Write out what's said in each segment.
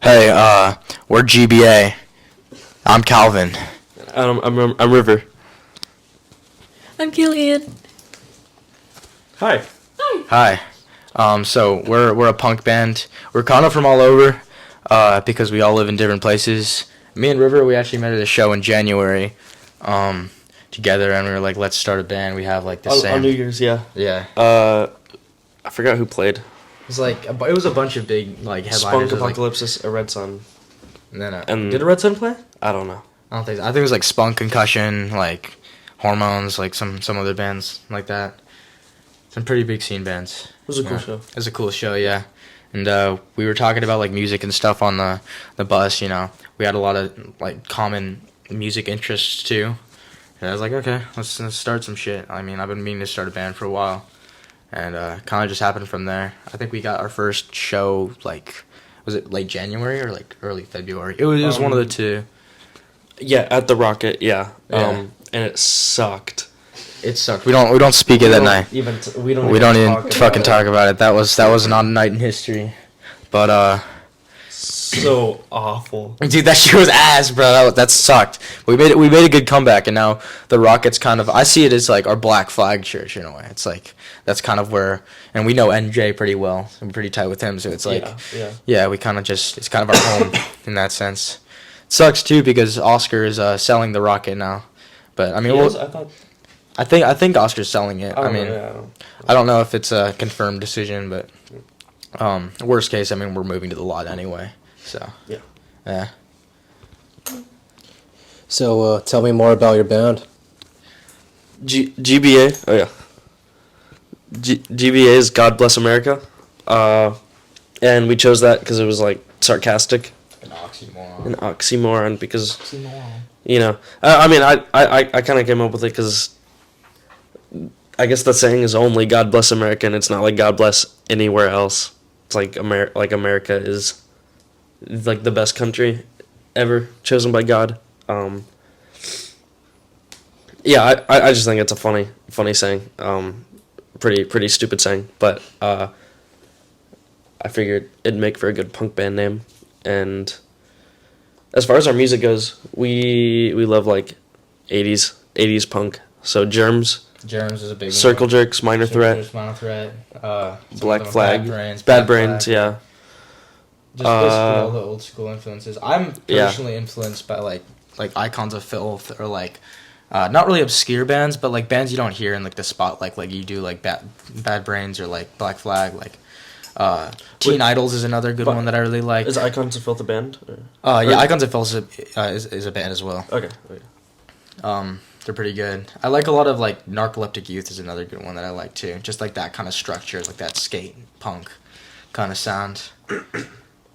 Hey, we're GBA. I'm Calvin. I'm River. I'm Killian. Hi. Hi. So we're a punk band. We're kind of from all over, because we all live in different places. Me and River, we actually met at a show in January, together, and we were like, let's start a band. We have like the same. On New Year's, yeah. Yeah. I forgot who played. It was like it was a bunch of big like headliners. Spunk, Apocalypse, a Red Sun. And Did a Red Sun play? I don't know. I don't think so. I think it was like Spunk, Concussion, like Hormones, like some other bands like that. Some pretty big scene bands. It was a cool show. It was a cool show, yeah. And we were talking about like music and stuff on the bus. You know, we had a lot of like common music interests too. And I was like, okay, let's start some shit. I mean, I've been meaning to start a band for a while, and kind of just happened from there. I think we got our first show like, was it late January or like early February? It was one of the two. Yeah, at the Rocket. Yeah. Yeah. And it sucked. It sucked. We don't speak it that night. We don't even fucking talk about it. That was not a night in history. But so awful. dude, that shit was ass, bro. That sucked. We made a good comeback, and now the Rockets kind of, I see it as like our Black Flag church in a way. It's like that's kind of where, and we know NJ pretty well. So we're pretty tight with him, so it's like yeah, we kind of just, it's kind of our home in that sense. It sucks too because Oscar is selling the Rocket now. But I mean, I think Oscar's selling it. I don't know if it's a confirmed decision, but worst case, I mean, we're moving to the lot anyway. So yeah. So tell me more about your band. GBA. Oh yeah. GBA is God Bless America, and we chose that because it was like sarcastic. An oxymoron because you know. I mean, I kind of came up with it because I guess the saying is only God bless America, and it's not like God bless anywhere else. It's like America is like the best country ever chosen by God. Yeah, I just think it's a funny saying. Pretty stupid saying, but I figured it'd make for a good punk band name. And as far as our music goes, we love like 80s punk. So Germs is a big one. Circle Jerks, Minor Threat, Black Flag, Bad Brains, yeah. Just basically all the old school influences. I'm personally influenced by like Icons of Filth or like not really obscure bands, but like bands you don't hear in like the spotlight like you do like Bad Brains or like Black Flag, like Teen Idols is another good one that I really like. Is Icons of Filth a band? Yeah, Icons of Filth is a band as well. Okay. They're pretty good. I like a lot of like Narcoleptic Youth is another good one that I like too. Just like that kind of structure, like that skate punk kind of sound.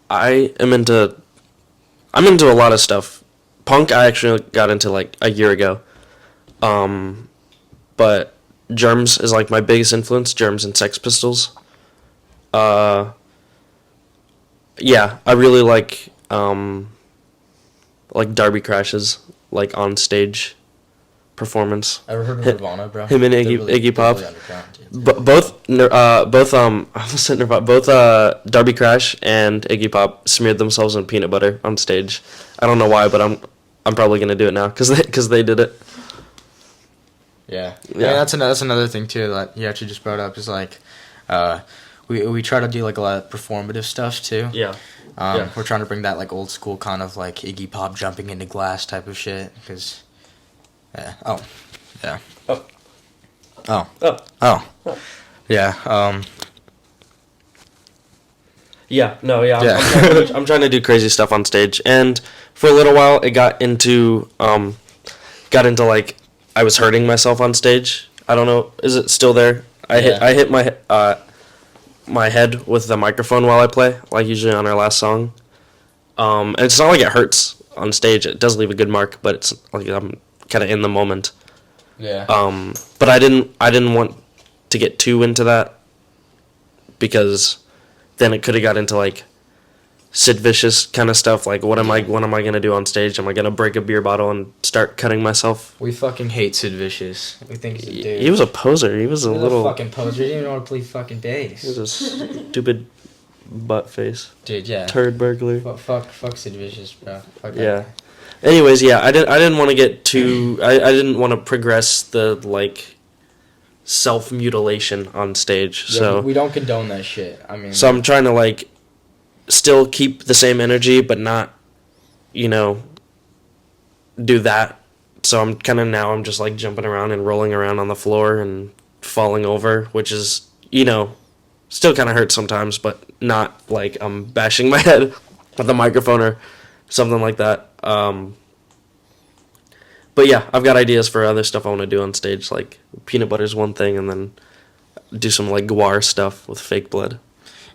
I'm into a lot of stuff. Punk I actually got into like a year ago. But Germs is like my biggest influence, Germs and Sex Pistols. Yeah, I really like Darby Crash's like on stage performance. Ever heard of Nirvana, bro? Him and Iggy Pop. Both Darby Crash and Iggy Pop smeared themselves in peanut butter on stage. I don't know why, but I'm probably gonna do it now because they did it. Yeah. That's another thing too that you actually just brought up is like, we try to do like a lot of performative stuff too. Yeah. We're trying to bring that like old school kind of like Iggy Pop jumping into glass type of shit because. Yeah. Oh. Yeah. Oh. Oh. Oh. Oh. Yeah. Yeah. No. Yeah. I'm trying to do crazy stuff on stage, and for a little while, it got into like I was hurting myself on stage. I don't know. Is it still there? I hit my head with the microphone while I play, like usually on our last song. And it's not like it hurts on stage. It does leave a good mark, but it's like I'm kind of in the moment. Yeah. But I didn't want to get too into that because then it could have got into like Sid Vicious kind of stuff. Like what am I gonna do on stage? Am I gonna break a beer bottle and start cutting myself? We fucking hate Sid Vicious. We think he's a dude. He was a poser. He was a little fucking poser. He didn't even know how to play fucking bass. He was a stupid butt face. Dude, yeah. Turd burglar. Fuck Sid Vicious, bro. Fuck that Yeah. guy. Anyways, yeah, I didn't want to get too. I didn't want to progress the like self mutilation on stage. Yeah, So we don't condone that shit. I mean, I'm trying to like still keep the same energy, but not, do that. So I'm just like jumping around and rolling around on the floor and falling over, which is, still kind of hurts sometimes, but not like I'm bashing my head with a microphone or something like that. But yeah, I've got ideas for other stuff I want to do on stage, like peanut butter's one thing, and then do some like guar stuff with fake blood.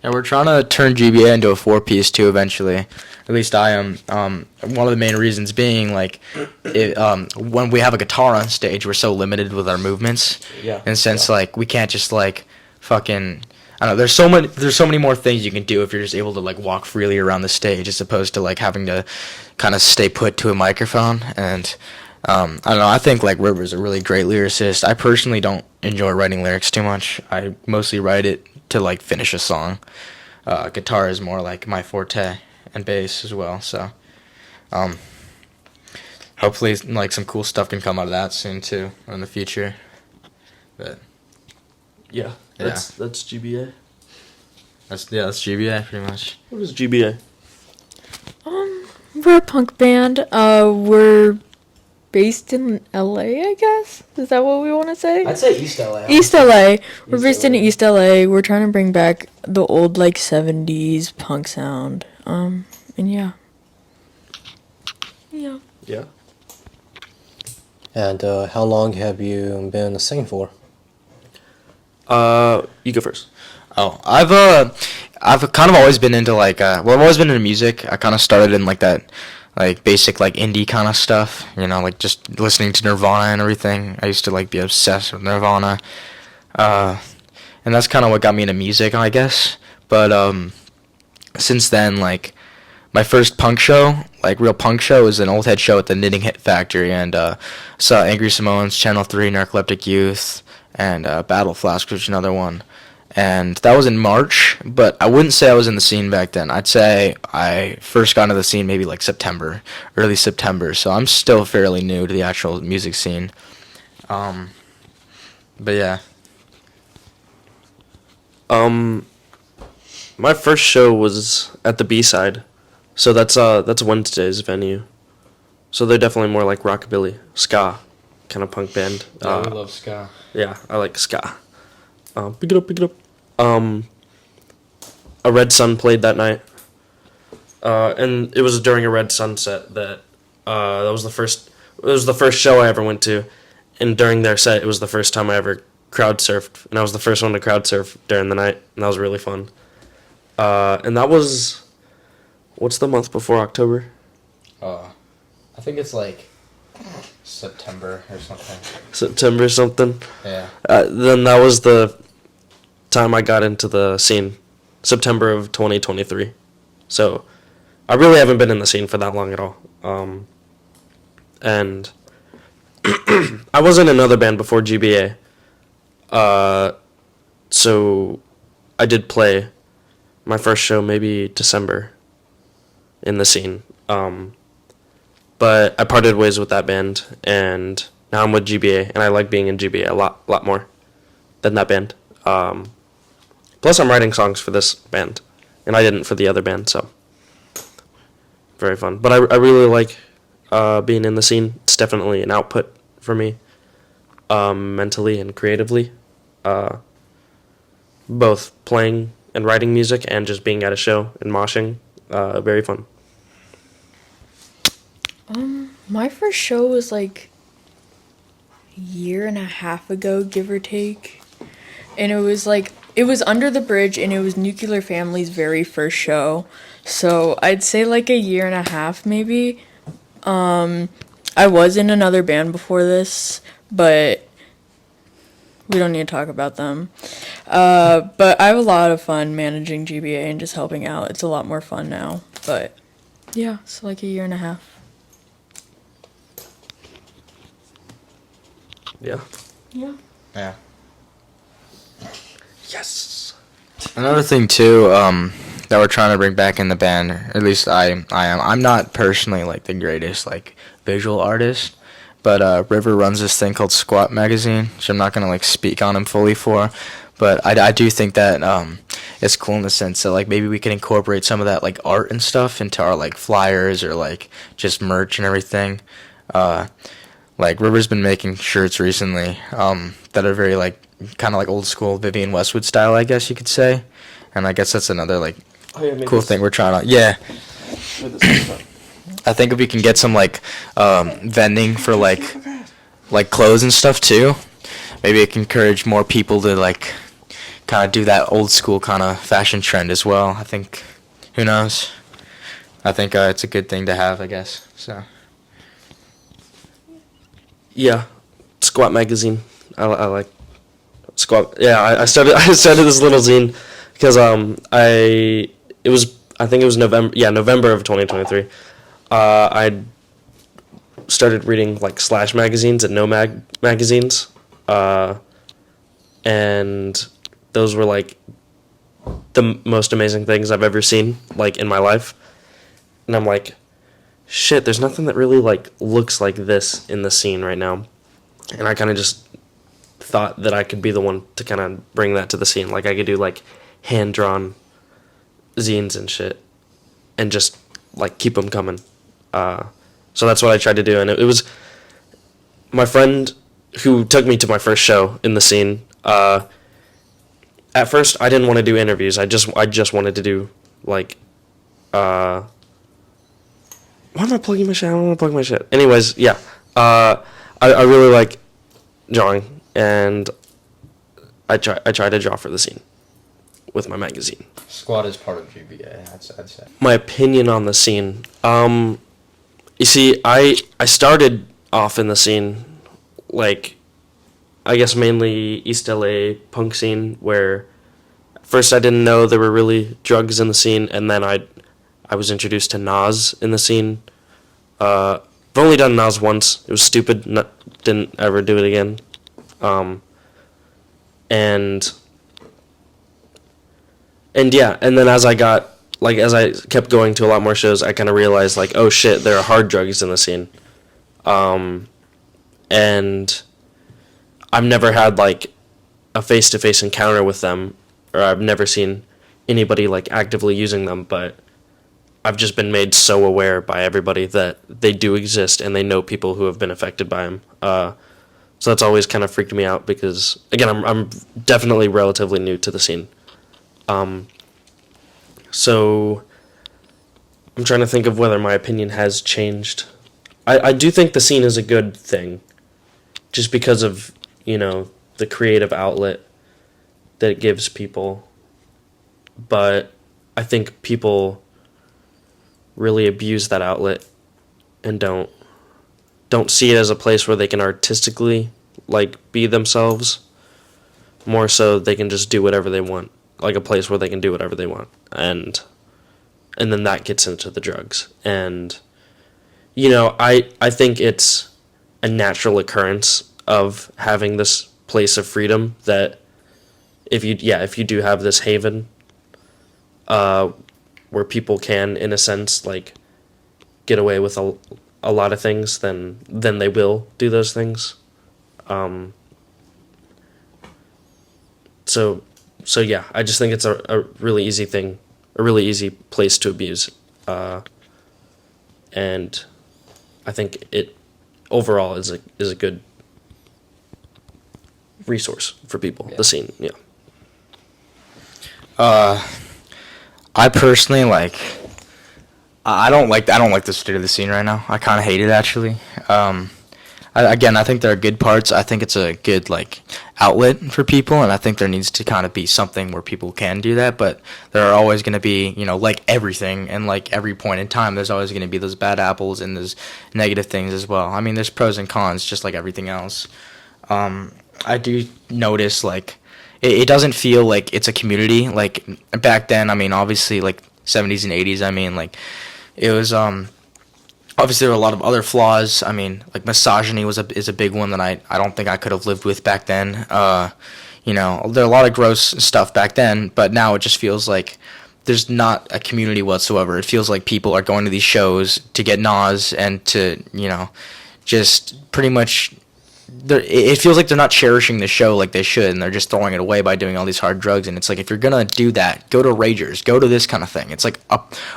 and we're trying to turn GBA into a 4-piece too eventually. At least I am. One of the main reasons being like, when we have a guitar on stage, we're so limited with our movements. Yeah. In a sense, like we can't just like fucking. I don't know. There's so many more things you can do if you're just able to like walk freely around the stage, as opposed to like having to kind of stay put to a microphone. And I don't know. I think like River's a really great lyricist. I personally don't enjoy writing lyrics too much. I mostly write it to like finish a song. Guitar is more like my forte, and bass as well. So, hopefully, like some cool stuff can come out of that soon too in the future. But Yeah, that's GBA. that's GBA pretty much. What is GBA? We're a punk band. We're based in LA, I guess. Is that what we want to say? I'd say East LA. East LA. We're East based in LA. East LA. We're trying to bring back the old like 70s punk sound. And yeah. Yeah. Yeah. And how long have you been singing for? You go first. Oh, I've kind of always been into like I've always been into music. I kind of started in like that like basic like indie kind of stuff, like just listening to Nirvana and everything. I used to like be obsessed with Nirvana. And that's kind of what got me into music, I guess. But since then, like my first punk show, like real punk show, was an old head show at the Knitting Hit Factory, and saw Angry Samoans, Channel 3, Narcoleptic Youth, and Battle Flask, which is another one. And that was in March, but I wouldn't say I was in the scene back then. I'd say I first got into the scene maybe like September, early September, so I'm still fairly new to the actual music scene. But yeah. My first show was at the B-side, so that's Wednesday's venue. So they're definitely more like rockabilly, ska, kind of punk band. Yeah, we love ska. Yeah, I like ska. Pick it up. A Red Sun played that night, and it was during a red sunset that was the first. It was the first show I ever went to, and during their set, it was the first time I ever crowd surfed, and I was the first one to crowd surf during the night, and that was really fun. And that was, what's the month before October? I think it's like September or something. September something. Yeah. Then that was the time I got into the scene, September of 2023. So I really haven't been in the scene for that long at all. And I was in another band before GBA. So I did play my first show maybe December in the scene. But I parted ways with that band, and now I'm with GBA, and I like being in GBA a lot more than that band. Plus, I'm writing songs for this band, and I didn't for the other band, so very fun. But I really like being in the scene. It's definitely an output for me, mentally and creatively. Both playing and writing music and just being at a show and moshing, very fun. My first show was like a year and a half ago, give or take. And it was Under the Bridge, and it was Nuclear Family's very first show. So I'd say like a year and a half maybe. I was in another band before this, but we don't need to talk about them. But I have a lot of fun managing GBA and just helping out. It's a lot more fun now. But yeah, so like a year and a half. Yeah. Yeah. Yeah. Yes. Another thing too, that we're trying to bring back in the band. At least I am. I'm not personally like the greatest like visual artist, but River runs this thing called Squat Magazine, which I'm not gonna like speak on him fully for, but I do think that it's cool in the sense that like maybe we can incorporate some of that like art and stuff into our like flyers or like just merch and everything. Like River's been making shirts recently that are very like kind of like old school Vivian Westwood style, I guess you could say, and I guess that's another like cool thing we're trying to. Yeah. I think if we can get some like vending for like clothes and stuff too, maybe it can encourage more people to like kind of do that old school kind of fashion trend as well. I think, who knows? I think it's a good thing to have, I guess. So. Yeah, Squat Magazine. I like Squat. Yeah, I started this little zine because I think it was November. Yeah, November of 2023. I started reading like Slash magazines and No magazines, and those were like the most amazing things I've ever seen like in my life. And I'm like, shit, there's nothing that really like looks like this in the scene right now. And I kind of just thought that I could be the one to kind of bring that to the scene. Like I could do like hand-drawn zines and shit and just like keep them coming. So that's what I tried to do. And it was my friend who took me to my first show in the scene. At first I didn't want to do interviews. I just wanted to do like, why am I plugging my shit? I don't want to plug my shit. Anyways, yeah. I really like drawing, and I try to draw for the scene with my magazine. Squad is part of GBA, I'd say. My opinion on the scene. You see, I started off in the scene, like, I guess mainly East LA punk scene, where at first I didn't know there were really drugs in the scene, and then I was introduced to Nas in the scene. I've only done Nas once. It was stupid. Didn't ever do it again. And yeah, and then as I kept going to a lot more shows, I kind of realized like, oh shit, there are hard drugs in the scene. And I've never had like a face-to-face encounter with them, or I've never seen anybody like actively using them, but I've just been made so aware by everybody that they do exist and they know people who have been affected by them. So that's always kind of freaked me out because, again, I'm definitely relatively new to the scene. So I'm trying to think of whether my opinion has changed. I do think the scene is a good thing just because of, the creative outlet that it gives people. But I think people really abuse that outlet and don't see it as a place where they can artistically like be themselves. More so they can just do whatever they want, like a place where they can do whatever they want, and then that gets into the drugs. And I think it's a natural occurrence of having this place of freedom that if you do have this haven where people can, in a sense, like, get away with a lot of things, then they will do those things. So yeah, I just think it's a really easy thing, a really easy place to abuse. And I think it overall is a good resource for people, the scene, yeah. I personally I don't like the state of the scene right now. I kind of hate it actually. I think there are good parts. I think it's a good like outlet for people, and I think there needs to kind of be something where people can do that. But there are always going to be, like everything, and like every point in time, there's always going to be those bad apples and those negative things as well. I mean, there's pros and cons, just like everything else. I do notice like it doesn't feel like it's a community. Like back then, I mean, obviously like 70s and 80s. I mean, like it was obviously there were a lot of other flaws. I mean, like misogyny is a big one that I don't think I could have lived with back then. There are a lot of gross stuff back then, but now it just feels like there's not a community whatsoever. It feels like people are going to these shows to get NOS and to, just pretty much. It feels like they're not cherishing the show like they should, and they're just throwing it away by doing all these hard drugs. And it's like, if you're gonna do that, go to Ragers, go to this kind of thing. It's like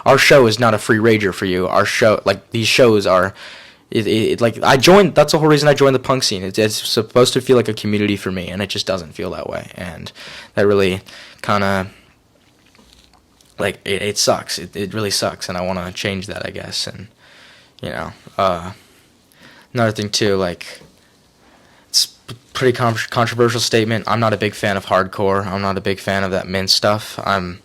our show is not a free rager for you. Our show, like these shows are, like I joined. That's the whole reason I joined the punk scene. It's supposed to feel like a community for me, and it just doesn't feel that way. And that really kind of like it sucks. It really sucks, and I want to change that, I guess. And another thing too, like. Pretty controversial statement. I'm not a big fan of hardcore. I'm not a big fan of that mint stuff. And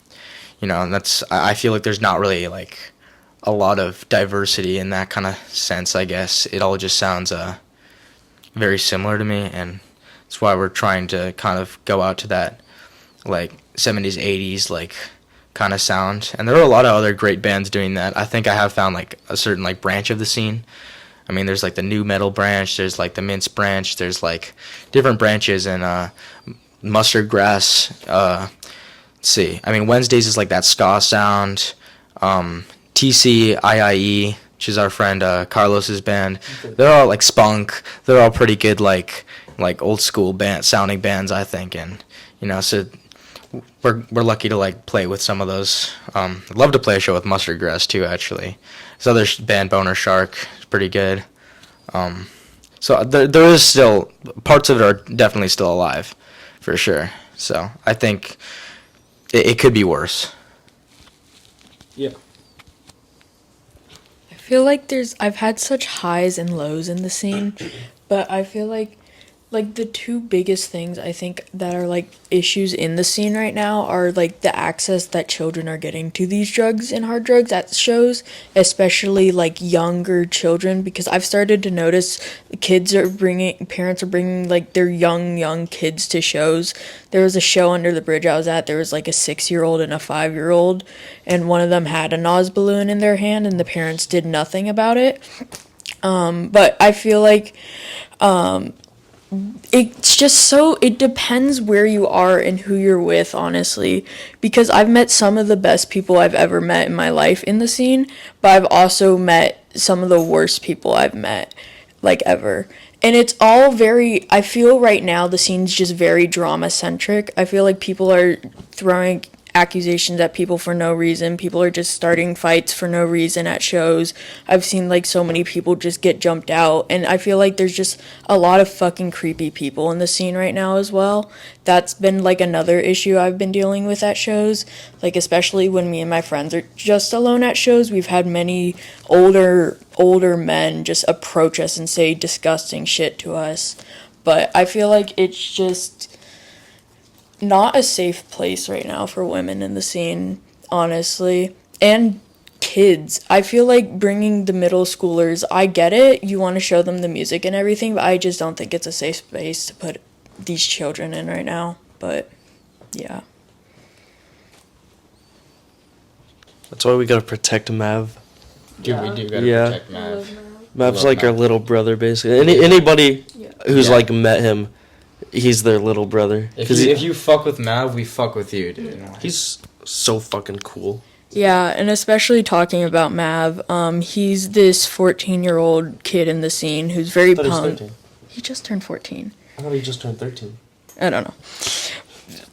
I feel like there's not really like a lot of diversity in that kind of sense. I guess it all just sounds very similar to me, and that's why we're trying to kind of go out to that like 70s, 80s like kind of sound. And there are a lot of other great bands doing that. I think I have found like a certain like branch of the scene. I mean, there's like the new metal branch, there's like the mince branch, there's like different branches, and mustard grass. Let's see. I mean, Wednesdays is like that ska sound. TCIIE, which is our friend Carlos's band. They're all like spunk. They're all pretty good, like old school sounding bands, I think. And so we're lucky to like play with some of those. I'd love to play a show with Mustard Grass too, actually. This other band, Boner Shark, is pretty good. So there is still parts of it are definitely still alive, for sure. So I think it could be worse. Yeah. I feel like I've had such highs and lows in the scene, but I feel like the two biggest things I think that are like issues in the scene right now are like the access that children are getting to these drugs and hard drugs at shows, especially like younger children, because I've started to notice parents are bringing like their young kids to shows. There was a show under the bridge I was at, there was like a 6-year-old and a 5-year-old, and one of them had a NOS balloon in their hand and the parents did nothing about it. But I feel like it's just it depends where you are and who you're with, honestly, because I've met some of the best people I've ever met in my life in the scene, but I've also met some of the worst people I've met, like, ever. And it's all I feel right now the scene's just very drama-centric. I feel like people are throwing accusations at people for no reason. People are just starting fights for no reason at shows. I've seen like so many people just get jumped out, and I feel like there's just a lot of fucking creepy people in the scene right now as well. That's been like another issue I've been dealing with at shows, like especially when me and my friends are just alone at shows. We've had many older men just approach us and say disgusting shit to us. But I feel like it's just not a safe place right now for women in the scene, honestly, and kids. I feel like bringing the middle schoolers, I get it, you want to show them the music and everything, but I just don't think it's a safe space to put these children in right now. But yeah, that's why we gotta protect Mav. Dude, we do gotta protect Mav. Mav's like our little brother, basically. Anybody who's like met him, he's their little brother. If you fuck with Mav, we fuck with you, dude. He's so fucking cool. Yeah, and especially talking about Mav, he's this 14-year-old kid in the scene who's very pumped. He just turned 14. I thought he just turned 13. I don't know.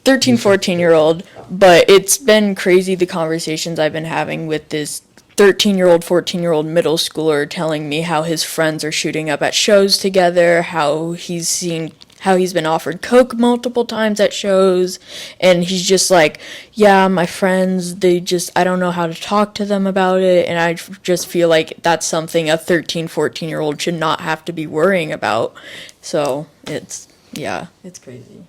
13, 14-year-old, but it's been crazy the conversations I've been having with this 13-year-old, 14-year-old middle schooler telling me how his friends are shooting up at shows together, how he's been offered coke multiple times at shows, and he's just like, yeah, my friends, I don't know how to talk to them about it, and I just feel like that's something a 13, 14-year-old should not have to be worrying about. So it's crazy.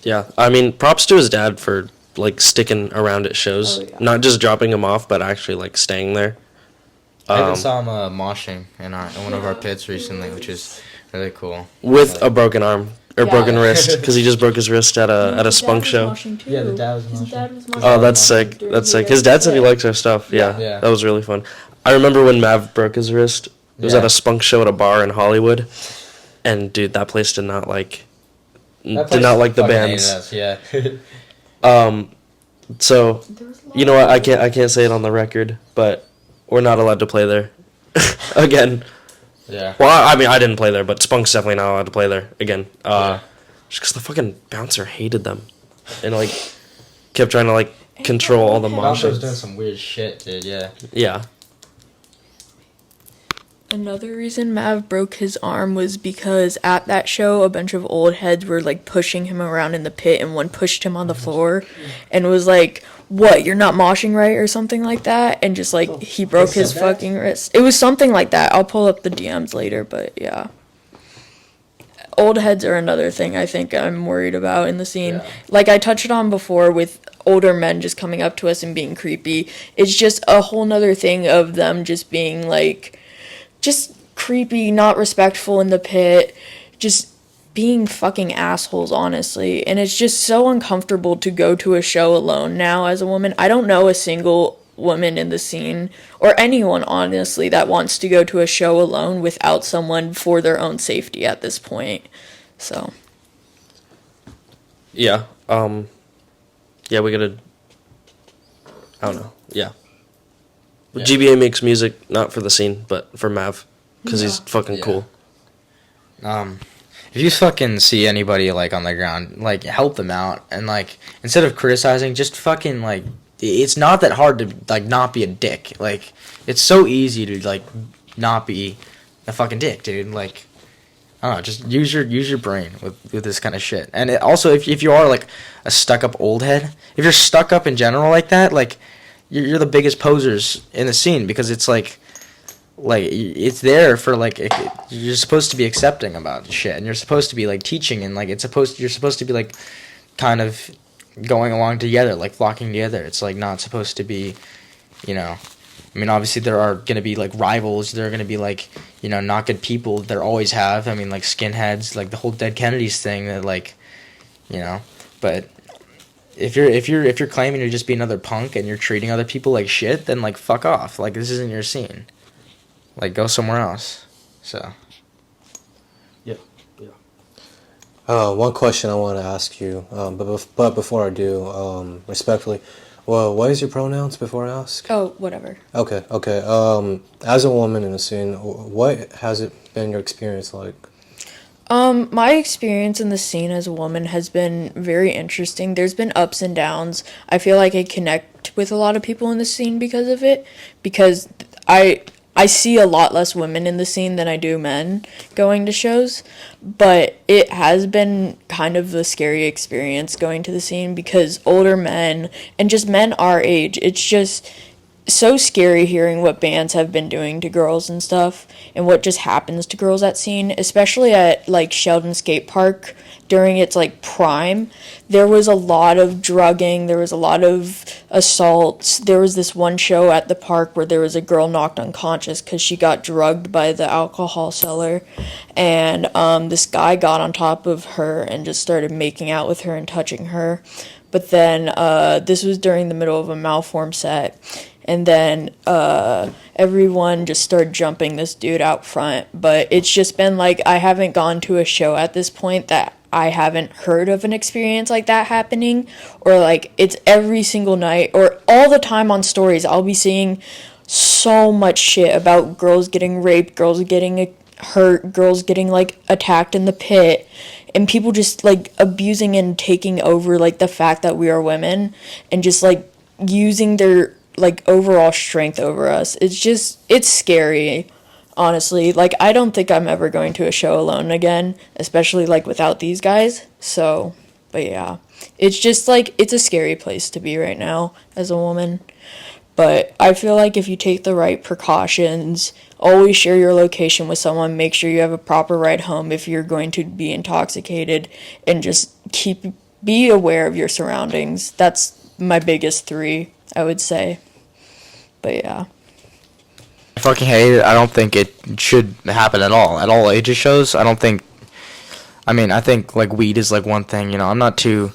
Yeah, I mean, props to his dad for like sticking around at shows, not just dropping him off, but actually like staying there. I even saw him moshing in one of our pits recently, which is really cool. With a broken arm or broken wrist, because he just broke his wrist at a spunk show. Yeah, the dad was moshing. Oh, that's sick. That's sick. His dad said he likes our stuff. Yeah, that was really fun. I remember when Mav broke his wrist. It was at a spunk show at a bar in Hollywood, and dude, that place did not like the bands. Yeah. So, you know what? I can't say it on the record, but we're not allowed to play there again. Yeah. Well, I mean, I didn't play there, but Spunk's definitely not allowed to play there again. Just because the fucking bouncer hated them, and like kept trying to like control all the Bouncer was motions. doing some weird shit, dude. Yeah. Yeah. Another reason Mav broke his arm was because at that show, a bunch of old heads were like pushing him around in the pit, and one pushed him on the floor and was like, "What, you're not moshing right?" or something like that, and just like he broke his fucking wrist. It was something like that. I'll pull up the DMs later, but yeah. Old heads are another thing I think I'm worried about in the scene. Yeah. Like I touched on before with older men just coming up to us and being creepy. It's just a whole nother thing of them just being like, just creepy, not respectful in the pit, just being fucking assholes, honestly. And it's just so uncomfortable to go to a show alone now as a woman. I don't know a single woman in the scene, or anyone, honestly, that wants to go to a show alone without someone for their own safety at this point. So. Yeah. Yeah, we gotta. I don't know. Yeah. Yeah. GBA makes music not for the scene, but for Mav, because he's fucking Yeah. cool. If you fucking see anybody like on the ground, like help them out, and like instead of criticizing, just fucking like, it's not that hard to like not be a dick. Like it's so easy to like not be a fucking dick, dude. Like I don't know, just use your brain with this kind of shit. And it, also, if you are like a stuck up old head, if you're stuck up in general like that, like you're the biggest posers in the scene, because it's like it's there for like you're supposed to be accepting about shit, and you're supposed to be like teaching, and like you're supposed to be like kind of going along together, like flocking together. It's like not supposed to be, you know, I mean, obviously there are going to be like rivals, there are going to be like, you know, not good people, there always have. I mean, like skinheads, like the whole Dead Kennedys thing, that like, you know, but if you're claiming to just be another punk and you're treating other people like shit, then like fuck off. Like this isn't your scene. Like go somewhere else. So Yep. Yeah. One question I want to ask you, but before I do, respectfully, well, what is your pronouns before I ask? Oh, whatever. Okay. As a woman in the scene, what has it been your experience like? My experience in the scene as a woman has been very interesting. There's been ups and downs. I feel like I connect with a lot of people in the scene because of it, because I see a lot less women in the scene than I do men going to shows, but it has been kind of a scary experience going to the scene, because older men and just men our age, it's just so scary hearing what bands have been doing to girls and stuff, and what just happens to girls at scene, especially at like Sheldon Skate Park during its like prime. There was a lot of drugging, there was a lot of assaults. There was this one show at the park where there was a girl knocked unconscious because she got drugged by the alcohol seller, and this guy got on top of her and just started making out with her and touching her. But then this was during the middle of a Malform set, and then everyone just started jumping this dude out front. But it's just been like, I haven't gone to a show at this point that I haven't heard of an experience like that happening, or like it's every single night or all the time on stories. I'll be seeing so much shit about girls getting raped, girls getting hurt, girls getting like attacked in the pit, and people just like abusing and taking over like the fact that we are women, and just like using their like overall strength over us. It's scary, honestly. Like I don't think I'm ever going to a show alone again, especially like without these guys. So, but yeah, it's just like it's a scary place to be right now as a woman. But I feel like if you take the right precautions, always share your location with someone, make sure you have a proper ride home if you're going to be intoxicated, and just be aware of your surroundings. That's my biggest 3, I would say. But yeah. I fucking hate it. I don't think it should happen at all ages shows. I think like weed is like one thing, you know. I'm not too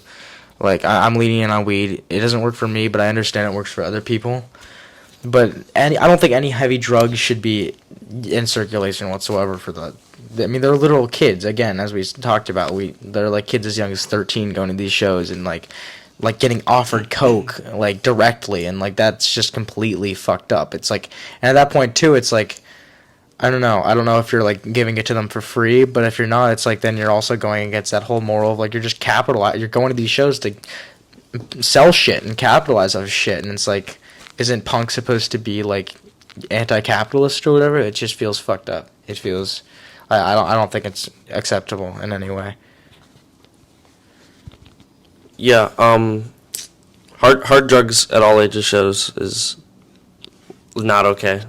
like I'm leaning in on weed. It doesn't work for me, but I understand it works for other people. But I don't think any heavy drugs should be in circulation whatsoever for I mean, they're literal kids. Again, as we talked about, they're like kids as young as 13 going to these shows, and like like getting offered coke like directly, and like that's just completely fucked up. It's like, and at that point too, it's like, I don't know if you're like giving it to them for free, but if you're not, it's like then you're also going against that whole moral of like you're just you're going to these shows to sell shit and capitalize on shit, and it's like, isn't punk supposed to be like anti-capitalist or whatever? It just feels fucked up. It feels, I don't think it's acceptable in any way. Yeah, hard drugs at all ages shows is not okay.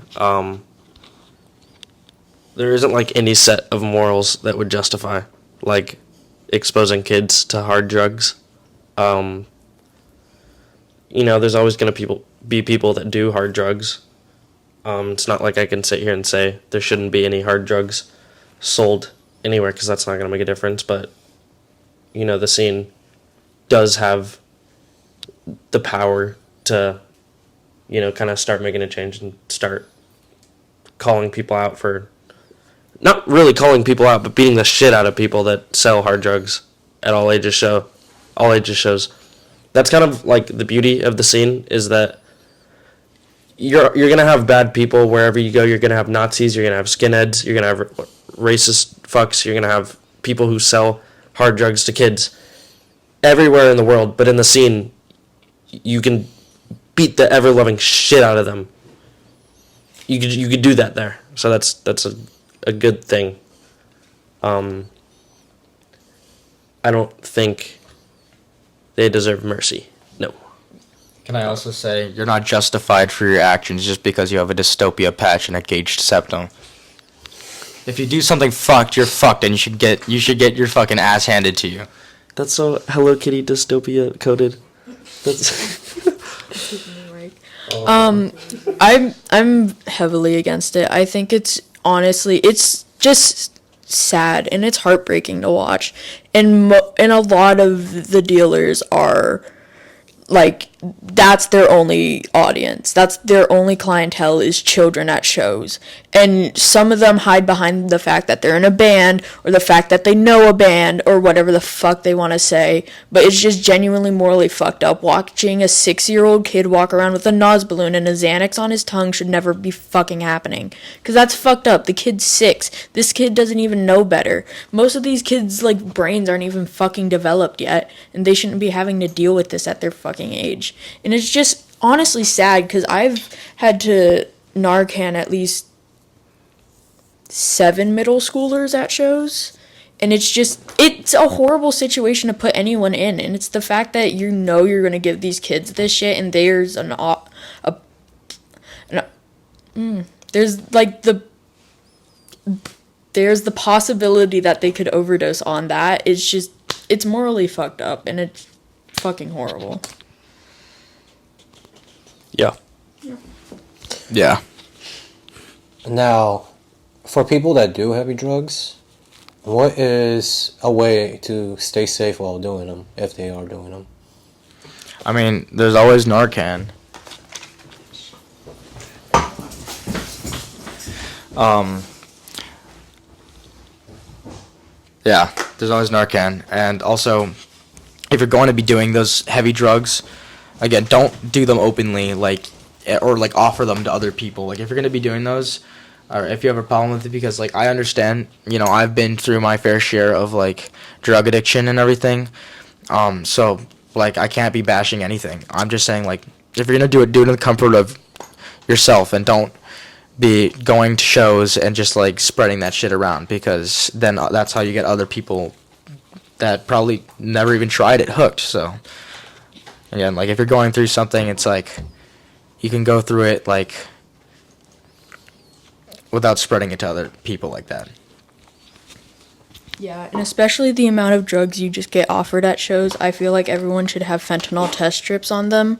There isn't like any set of morals that would justify like exposing kids to hard drugs. You know, there's always gonna be people that do hard drugs. It's not like I can sit here and say there shouldn't be any hard drugs sold anywhere, because that's not gonna make a difference. But you know, the scene does have the power to, you know, kind of start making a change and start calling people out for, not really calling people out, but beating the shit out of people that sell hard drugs at all ages shows. That's kind of like the beauty of the scene, is that you're gonna have bad people wherever you go. You're gonna have Nazis, you're gonna have skinheads, you're gonna have racist fucks, you're gonna have people who sell hard drugs to kids everywhere in the world. But in the scene, you can beat the ever-loving shit out of them. You could do that there, so that's a good thing. I don't think they deserve mercy. No. Can I also say, you're not justified for your actions just because you have a dystopia patch and a gauged septum. If you do something fucked, you're fucked, and you should get your fucking ass handed to you. That's so Hello Kitty dystopia coded. That's I'm heavily against it. I think it's honestly, it's just sad and it's heartbreaking to watch. And a lot of the dealers are like, that's their only audience. That's their only clientele, is children at shows. And some of them hide behind the fact that they're in a band, or the fact that they know a band, or whatever the fuck they want to say. But it's just genuinely morally fucked up. Watching a 6-year-old kid walk around with a Nos balloon and a Xanax on his tongue should never be fucking happening. Because that's fucked up. The kid's 6. This kid doesn't even know better. Most of these kids' like brains aren't even fucking developed yet, and they shouldn't be having to deal with this at their fucking age. And it's just honestly sad, because I've had to Narcan at least 7 middle schoolers at shows. And it's a horrible situation to put anyone in. And it's the fact that you know you're going to give these kids this shit, and there's there's the possibility that they could overdose on that. It's morally fucked up, and it's fucking horrible. yeah. Yeah. Now, for people that do heavy drugs, what is a way to stay safe while doing them, if they are doing them? I mean, there's always Narcan. Yeah, there's always Narcan. And also, if you're going to be doing those heavy drugs, again, don't do them openly, like, or like offer them to other people. Like, if you're going to be doing those, or if you have a problem with it, because like I understand, you know, I've been through my fair share of like drug addiction and everything. So like I can't be bashing anything. I'm just saying, like, if you're going to do it in the comfort of yourself, and don't be going to shows and just like spreading that shit around, because then that's how you get other people that probably never even tried it hooked. So again, like, if you're going through something, it's like you can go through it like without spreading it to other people like that. Yeah, and especially the amount of drugs you just get offered at shows. I feel like everyone should have fentanyl test strips on them,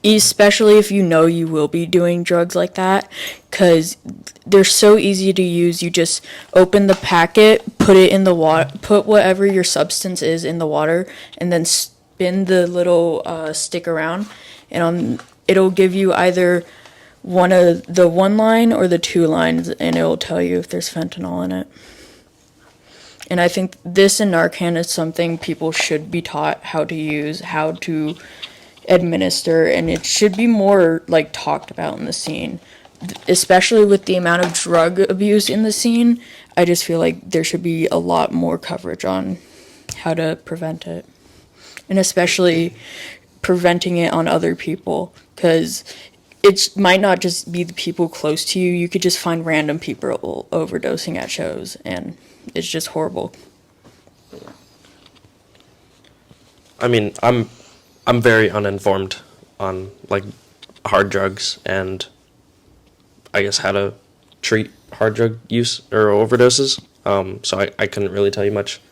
especially if you know you will be doing drugs like that, because they're so easy to use. You just open the packet, put it in the water, put whatever your substance is in the water, and then spin the little stick around, and it'll give you either one of the 1 line or the 2 lines, and it'll tell you if there's fentanyl in it. And I think this and Narcan is something people should be taught how to use, how to administer, and it should be more like talked about in the scene, especially with the amount of drug abuse in the scene. I just feel like there should be a lot more coverage on how to prevent it, and especially preventing it on other people, because it might not just be the people close to you. You could just find random people overdosing at shows, and it's just horrible. I mean, I'm very uninformed on like hard drugs and I guess how to treat hard drug use or overdoses. So I couldn't really tell you much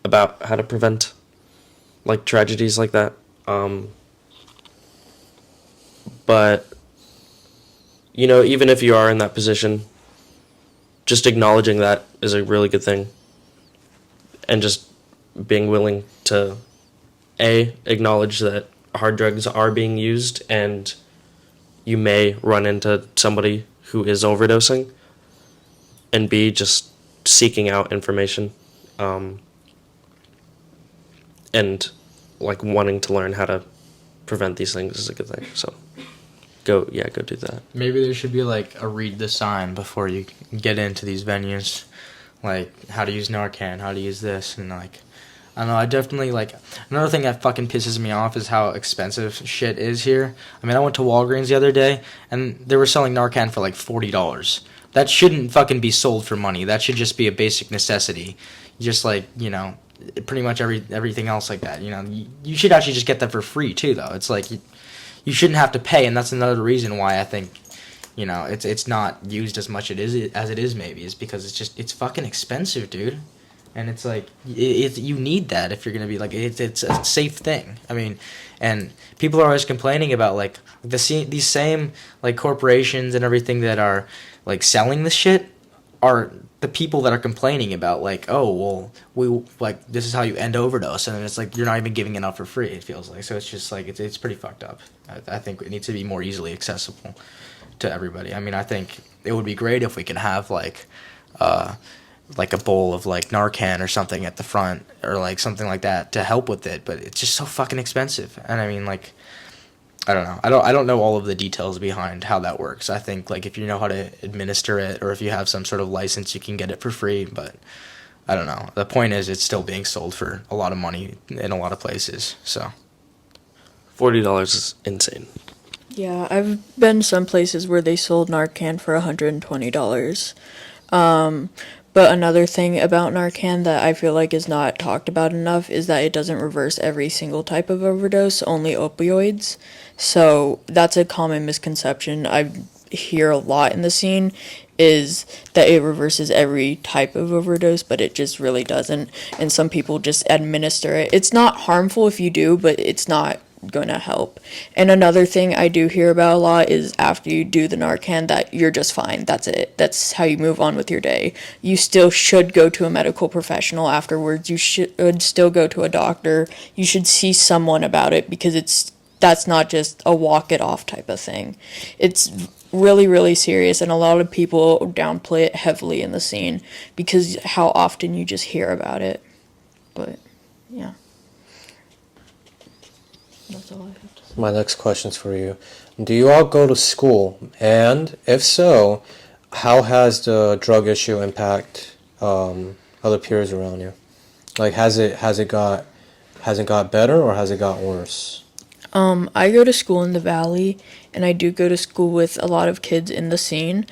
about how to prevent like tragedies like that. But you know, even if you are in that position, just acknowledging that is a really good thing. And just being willing to acknowledge that hard drugs are being used and you may run into somebody who is overdosing, and B, just seeking out information and like wanting to learn how to prevent these things is a good thing. So go do that. Maybe there should be like a read the sign before you get into these venues, like how to use Narcan, how to use this, and like I don't know. I definitely like another thing that fucking pisses me off is how expensive shit is here. I mean, I went to Walgreens the other day and they were selling Narcan for like $40. That shouldn't fucking be sold for money. That should just be a basic necessity. Just like, you know, pretty much everything else like that. You know, you should actually just get that for free too, though. It's like you shouldn't have to pay, and that's another reason why I think, you know, it's not used as much as it is maybe, is because it's fucking expensive, dude. And it's like you need that if you're gonna be like it's a safe thing. I mean, and people are always complaining about like these same like corporations and everything that are like selling this shit are the people that are complaining about like, oh well, we like this is how you end overdose, and it's like you're not even giving it out for free. It feels like, so it's just like it's pretty fucked up. I think it needs to be more easily accessible to everybody. I mean, I think it would be great if we could have like a bowl of like Narcan or something at the front or like something like that to help with it, but it's just so fucking expensive. And I mean, like, I don't know. I don't know all of the details behind how that works. I think like if you know how to administer it or if you have some sort of license, you can get it for free, but I don't know. The point is it's still being sold for a lot of money in a lot of places. So $40 is insane. Yeah, I've been some places where they sold Narcan for $120. But another thing about Narcan that I feel like is not talked about enough is that it doesn't reverse every single type of overdose, only opioids. So that's a common misconception I hear a lot in the scene, is that it reverses every type of overdose, but it just really doesn't. And some people just administer it. It's not harmful if you do, but it's not going to help. And another thing I do hear about a lot is after you do the Narcan that you're just fine. That's it. That's how you move on with your day. You still should go to a medical professional afterwards. You should still go to a doctor. You should see someone about it, because that's not just a walk it off type of thing. It's really, really serious, and a lot of people downplay it heavily in the scene because how often you just hear about it. But yeah. That's all I have to say. My next question's for you. Do you all go to school? And if so, how has the drug issue impact other peers around you? Like, has it got better or has it got worse? I go to school in the Valley, and I do go to school with a lot of kids in the scene.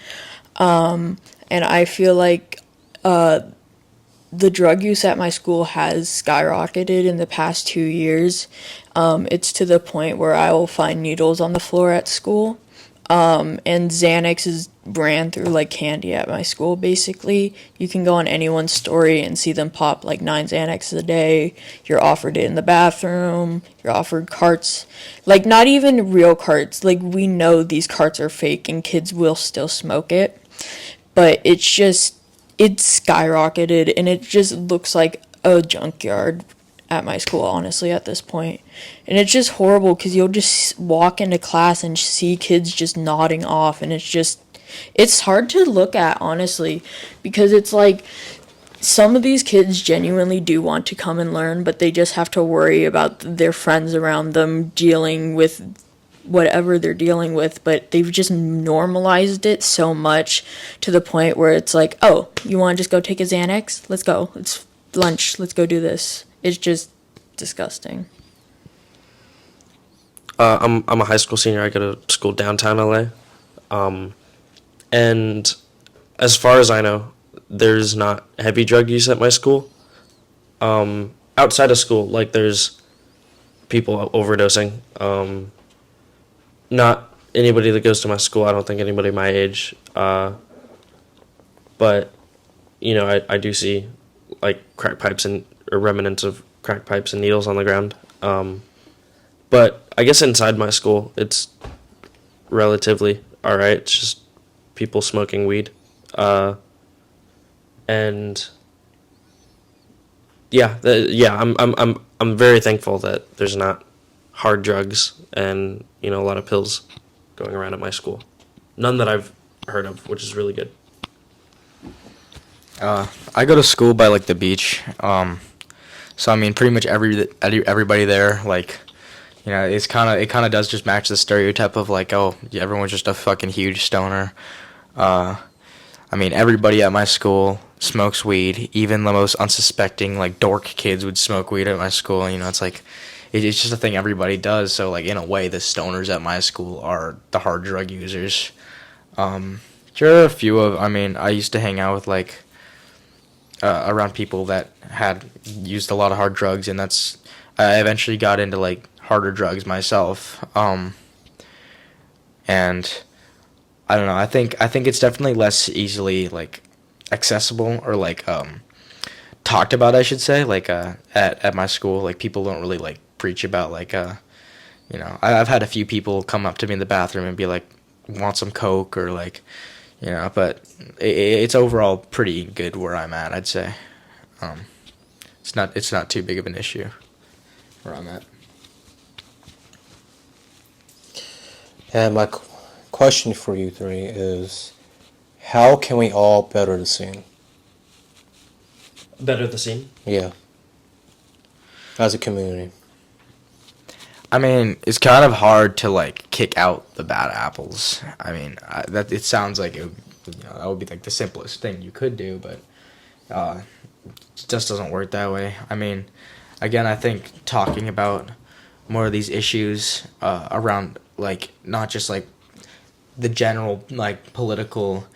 And I feel like the drug use at my school has skyrocketed in the past 2 years. It's to the point where I will find needles on the floor at school. And Xanax is ran through like candy at my school, basically. You can go on anyone's story and see them pop like 9 Xanax a day. You're offered it in the bathroom. You're offered carts. Like, not even real carts. Like, we know these carts are fake and kids will still smoke it. But it's skyrocketed, and it just looks like a junkyard at my school, honestly, at this point. And it's just horrible because you'll just walk into class and see kids just nodding off, and it's hard to look at, honestly, because it's like some of these kids genuinely do want to come and learn, but they just have to worry about their friends around them dealing with whatever they're dealing with, but they've just normalized it so much to the point where it's like, oh, you want to just go take a Xanax? Let's go. It's lunch. Let's go do this. It's just disgusting. I'm a high school senior. I go to school downtown LA. And as far as I know, there's not heavy drug use at my school. Outside of school, like, there's people overdosing. Not anybody that goes to my school. I don't think anybody my age. But, you know, I do see, like, crack pipes or remnants of crack pipes and needles on the ground. But I guess inside my school, it's relatively all right. It's just people smoking weed. And I'm very thankful that there's not hard drugs and, you know, a lot of pills going around at my school. None that I've heard of, which is really good. I go to school by like the beach. So I mean, pretty much everybody there, like, you know, it kind of does just match the stereotype of like, oh, yeah, everyone's just a fucking huge stoner. I mean, everybody at my school smokes weed. Even the most unsuspecting, like, dork kids would smoke weed at my school. You know, it's like, it's just a thing everybody does. So, like, in a way, the stoners at my school are the hard drug users. There are a few I mean, I used to hang out with, like, around people that had used a lot of hard drugs, and I eventually got into, like, harder drugs myself. And I don't know. I think it's definitely less easily, like, accessible or, like, talked about, I should say. Like, at my school, like, people don't really, like, preach about, like, you know, I've had a few people come up to me in the bathroom and be like, want some Coke, or, like, you know, but it's overall pretty good where I'm at, I'd say. It's not too big of an issue where I'm at. And my question for you three is, how can we all better the scene? Better the scene? Yeah. As a community. I mean, it's kind of hard to, like, kick out the bad apples. I mean, that it sounds like that would be, like, the simplest thing you could do, but it just doesn't work that way. I mean, again, I think talking about more of these issues around, like, not just, like, the general, like, political,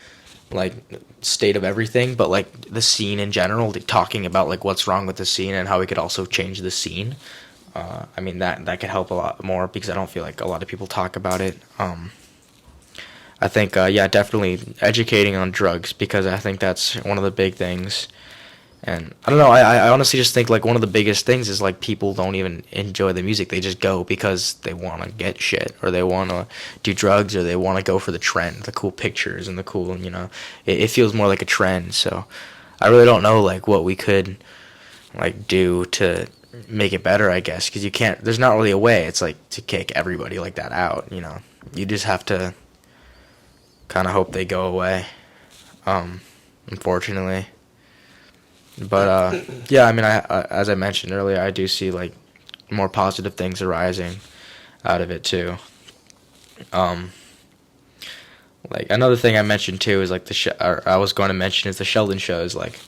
like, state of everything, but, like, the scene in general, like, talking about, like, what's wrong with the scene and how we could also change the scene. I mean, that could help a lot more, because I don't feel like a lot of people talk about it. I think, definitely educating on drugs, because I think that's one of the big things. And I don't know, I honestly just think, like, one of the biggest things is, like, people don't even enjoy the music. They just go because they want to get shit, or they want to do drugs, or they want to go for the trend, the cool pictures and the cool, you know. It feels more like a trend, so I really don't know, like, what we could, like, do to make it better, I guess, because there's not really a way, it's like, to kick everybody like that out, you know. You just have to kind of hope they go away, unfortunately. But yeah, I mean, I as I mentioned earlier, I do see, like, more positive things arising out of it too. Like, another thing I mentioned too is, like, I was going to mention is the Sheldon shows, like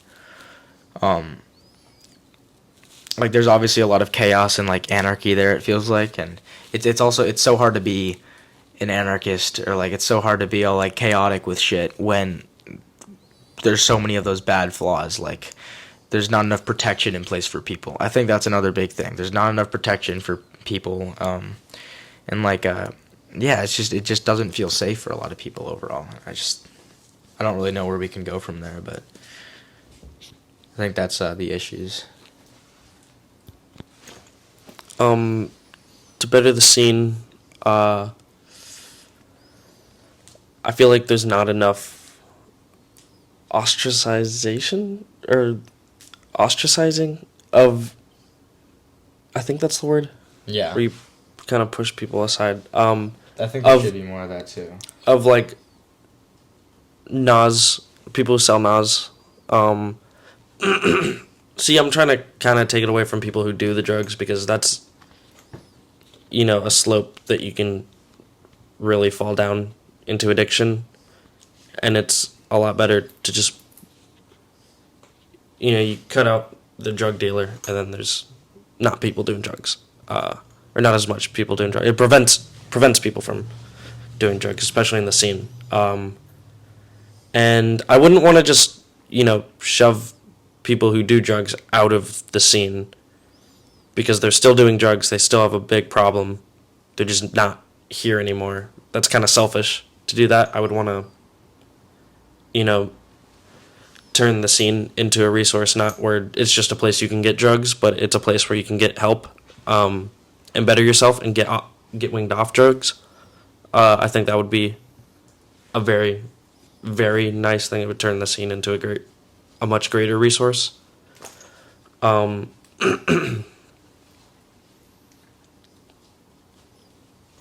there's obviously a lot of chaos and, like, anarchy there, it feels like, and it's so hard to be an anarchist, or, like, it's so hard to be all, like, chaotic with shit when there's so many of those bad flaws. Like, there's not enough protection in place for people. I think that's another big thing. There's not enough protection for people, and, like, it just doesn't feel safe for a lot of people overall. I don't really know where we can go from there, but I think that's the issues. To better the scene, I feel like there's not enough ostracizing of, I think that's the word. Yeah. Where you kind of push people aside. I think there should be more of that too. Of, like, Nas, people who sell Nas, See, I'm trying to kind of take it away from people who do the drugs because that's, a slope that you can really fall down into addiction. And it's a lot better to just, you cut out the drug dealer and then there's not people doing drugs. Or not as much people doing drugs. It prevents people from doing drugs, especially in the scene. And I wouldn't want to just, shove people who do drugs out of the scene because they're still doing drugs. They still have a big problem. They're just not here anymore. That's kind of selfish to do that. I would want to, turn the scene into a resource, not where it's just a place you can get drugs, but it's a place where you can get help, and better yourself and get winged off drugs. I think that would be a very, very nice thing. It would turn the scene into a much greater resource.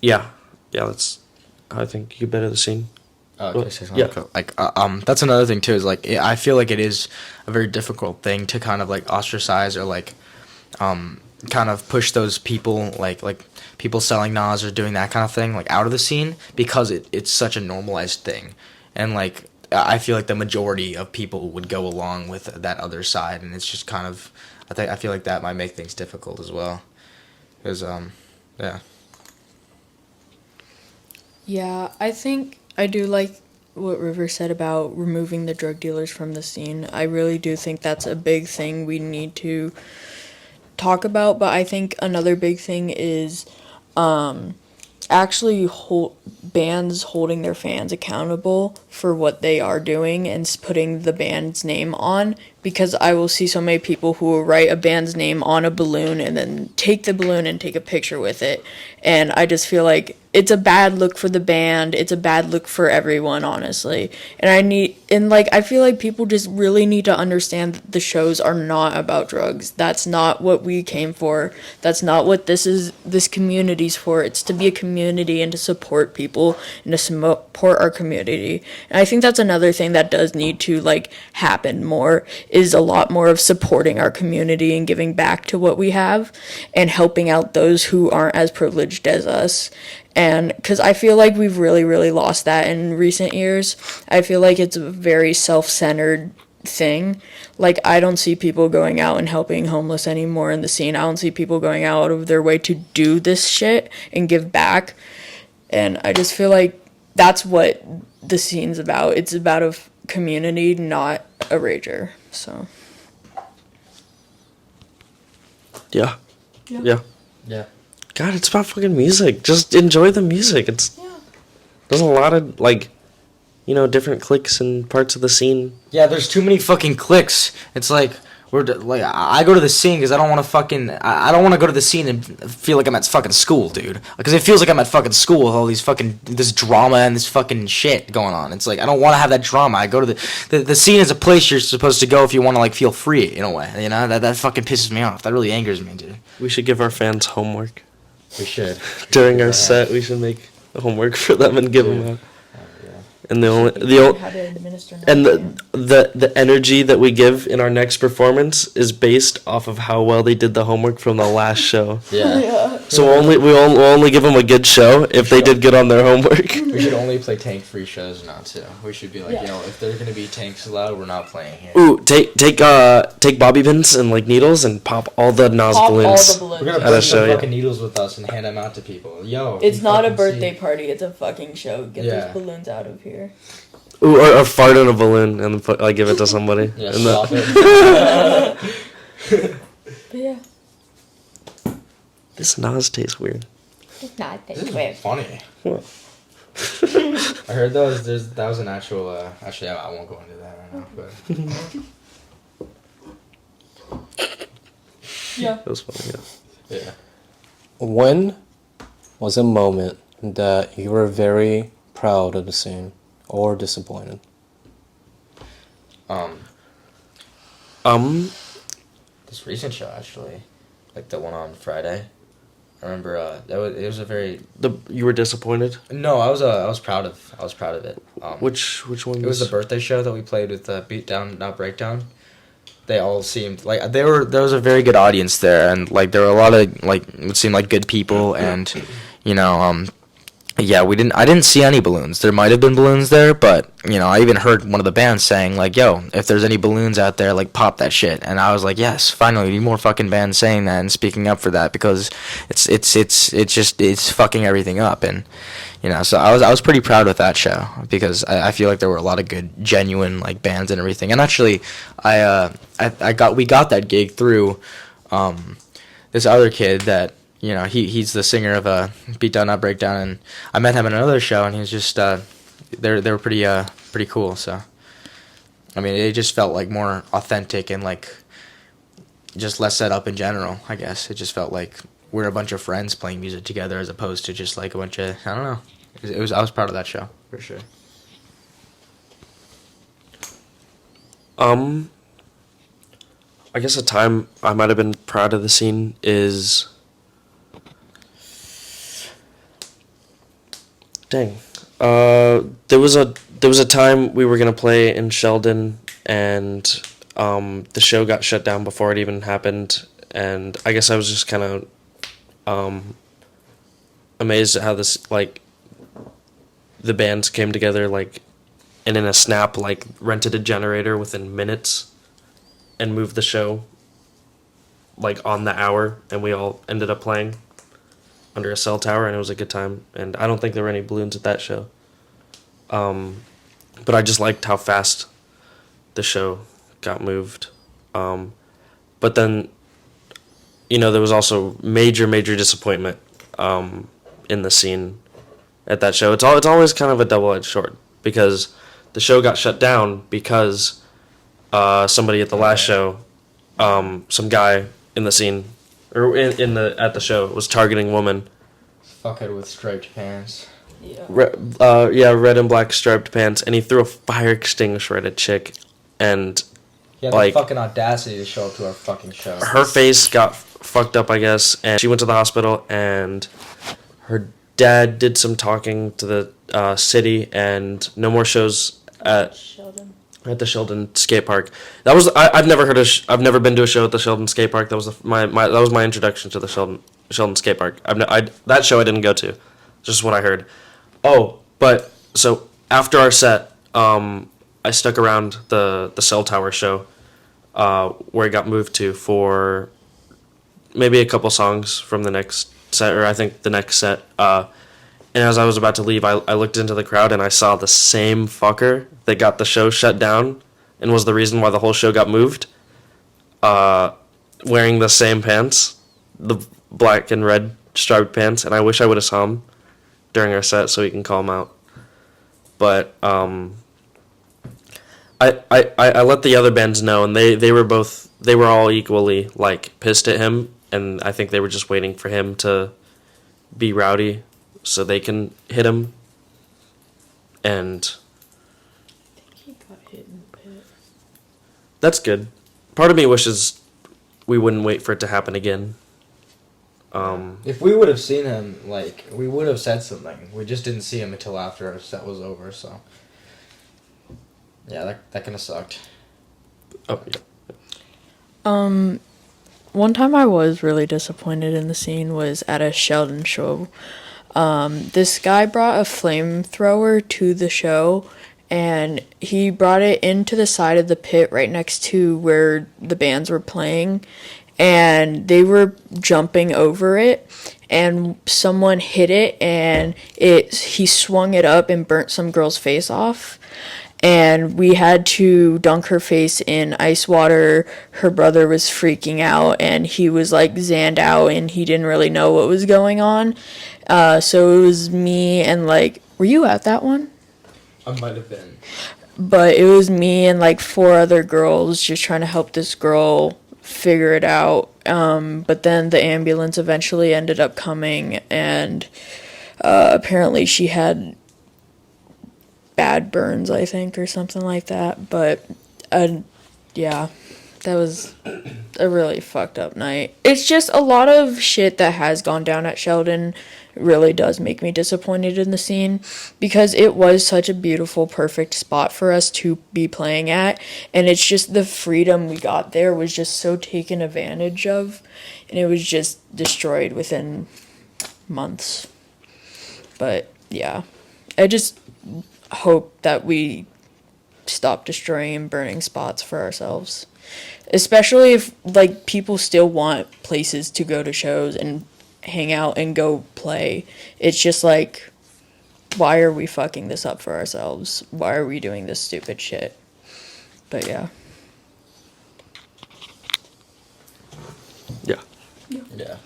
Yeah, that's how I think you better the scene. Oh, Well, okay, say something yeah. cool. Like, that's another thing too. Is like, I feel like it is a very difficult thing to kind of like ostracize or like, kind of push those people like people selling Nas or doing that kind of thing like out of the scene because it's such a normalized thing, and like I feel like the majority of people would go along with that other side, and it's just kind of I feel like that might make things difficult as well, because yeah. Yeah, I think I do like what River said about removing the drug dealers from the scene. I really do think that's a big thing we need to talk about, but I think another big thing is actually bands holding their fans accountable for what they are doing and putting the band's name on, because I will see so many people who will write a band's name on a balloon and then take the balloon and take a picture with it, and I just feel like it's a bad look for the band, it's a bad look for everyone, honestly. And I feel like people just really need to understand that the shows are not about drugs. That's not what we came for. That's not what this community's for. It's to be a community and to support people and to support our community. And I think that's another thing that does need to like happen more, is a lot more of supporting our community and giving back to what we have and helping out those who aren't as privileged as us. And because I feel like we've really, really lost that in recent years. I feel like it's a very self-centered thing. Like, I don't see people going out and helping homeless anymore in the scene. I don't see people going out of their way to do this shit and give back. And I just feel like that's what the scene's about. It's about a community, not a rager. So. Yeah. Yeah. Yeah. God, it's about fucking music. Just enjoy the music. There's a lot of different cliques and parts of the scene. Yeah, there's too many fucking clicks. It's like I go to the scene because I don't want to I don't want to go to the scene and feel like I'm at fucking school, dude. Because it feels like I'm at fucking school with all these fucking this drama and this fucking shit going on. It's like I don't want to have that drama. I go to the scene is a place you're supposed to go if you want to like feel free in a way. You know that fucking pisses me off. That really angers me, dude. We should give our fans homework. We should. During our set, we should make homework for them and give them out. And the energy that we give in our next performance is based off of how well they did the homework from the last show. Yeah. So we'll only give them a good show if they did good on their homework. We should only play tank-free shows now too. We should be like, if there's gonna be tanks allowed, we're not playing here. Ooh, take bobby pins and like needles and pop all the Nas balloons. We're gonna At bring a show, some yeah. fucking needles with us and hand them out to people. Yo. It's you not a fucking birthday see. party, it's a fucking show. Get Yeah. those balloons out of here. Ooh, or fart in a balloon and give it to somebody. Yeah, And stop it. But yeah. This Nas tastes weird. It's not This is funny. What? I heard that was an actual. Actually, I won't go into that right now. But Yeah. That was funny, yeah. yeah. When was a moment that you were very proud of the scene or disappointed? This recent show actually, like the one on Friday. I remember it was a very. You were disappointed? No, I was proud of it. Which one? It was the birthday show that we played with Beatdown, not Breakdown. they all seemed like there was a very good audience there, and like there were a lot of like it seemed like good people, and you know yeah, I didn't see any balloons. There might have been balloons there, but you know I even heard one of the bands saying like, yo, if there's any balloons out there, like pop that shit. And I was like, yes, finally we need more fucking bands saying that and speaking up for that, because it's fucking everything up. And you know, so I was pretty proud with that show, because I feel like there were a lot of good, genuine like bands and everything. And actually, we got that gig through this other kid that, you know, he's the singer of Beat Down Not Breakdown, and I met him at another show, and he's just they were pretty cool. So I mean, it just felt like more authentic and like just less set up in general. I guess it just felt like we're a bunch of friends playing music together, as opposed to just like a bunch of, I don't know. I was proud of that show for sure. I guess a time I might have been proud of the scene is, dang, there was a time we were gonna play in Sheldon, and the show got shut down before it even happened, and I guess I was just kind of amazed at how this, like, the bands came together, like, and in a snap, like, rented a generator within minutes and moved the show, like, on the hour, and we all ended up playing under a cell tower, and it was a good time. And I don't think there were any balloons at that show. But I just liked how fast the show got moved. But then, you know, there was also major disappointment in the scene at that show. It's always kind of a double-edged sword, because the show got shut down because somebody at the last show, some guy in the scene, or at the show, was targeting women. Fuckhead with striped pants. Yeah. Red and black striped pants, and he threw a fire extinguisher at a chick, and He had like, the fucking audacity to show up to our fucking show. her face got fucked up, I guess, and she went to the hospital, and her dad did some talking to the city, and no more shows at the Sheldon skate park. That was I've never heard I've never been to a show at the Sheldon skate park. That was my introduction to the Sheldon skate park. That show I didn't go to, just what I heard. Oh, but so after our set, I stuck around the cell tower show, where it got moved to for maybe a couple songs from the next set, or I think the next set. And as I was about to leave, I looked into the crowd, and I saw the same fucker that got the show shut down and was the reason why the whole show got moved, wearing the same pants, the black and red striped pants, and I wish I would have saw him during our set so we can call him out. But I let the other bands know, and they were all equally, like, pissed at him, and I think they were just waiting for him to be rowdy so they can hit him. And I think he got hit in the pit. that's good. Part of me wishes we wouldn't wait for it to happen again. If we would have seen him, like, we would have said something. We just didn't see him until after our set was over, so. Yeah, that kind of sucked. Oh, yeah. One time I was really disappointed in the scene was at a Sheldon show. This guy brought a flamethrower to the show, and he brought it into the side of the pit right next to where the bands were playing, and they were jumping over it, and someone hit it, and he swung it up and burnt some girl's face off. And we had to dunk her face in ice water. Her brother was freaking out, and he was like zanned out, and he didn't really know what was going on. So it was me and like, were you at that one? I might have been. But it was me and like 4 other girls just trying to help this girl figure it out. But then the ambulance eventually ended up coming, and apparently she had bad burns, I think, or something like that. But yeah, that was a really fucked up night. It's just a lot of shit that has gone down at Sheldon really does make me disappointed in the scene, because it was such a beautiful, perfect spot for us to be playing at, and it's just the freedom we got there was just so taken advantage of, and it was just destroyed within months. But yeah, I just hope that we stop destroying and burning spots for ourselves, especially if like people still want places to go to shows and hang out and go play. It's just like, why are we fucking this up for ourselves? Why are we doing this stupid shit? But yeah. Yeah. Yeah.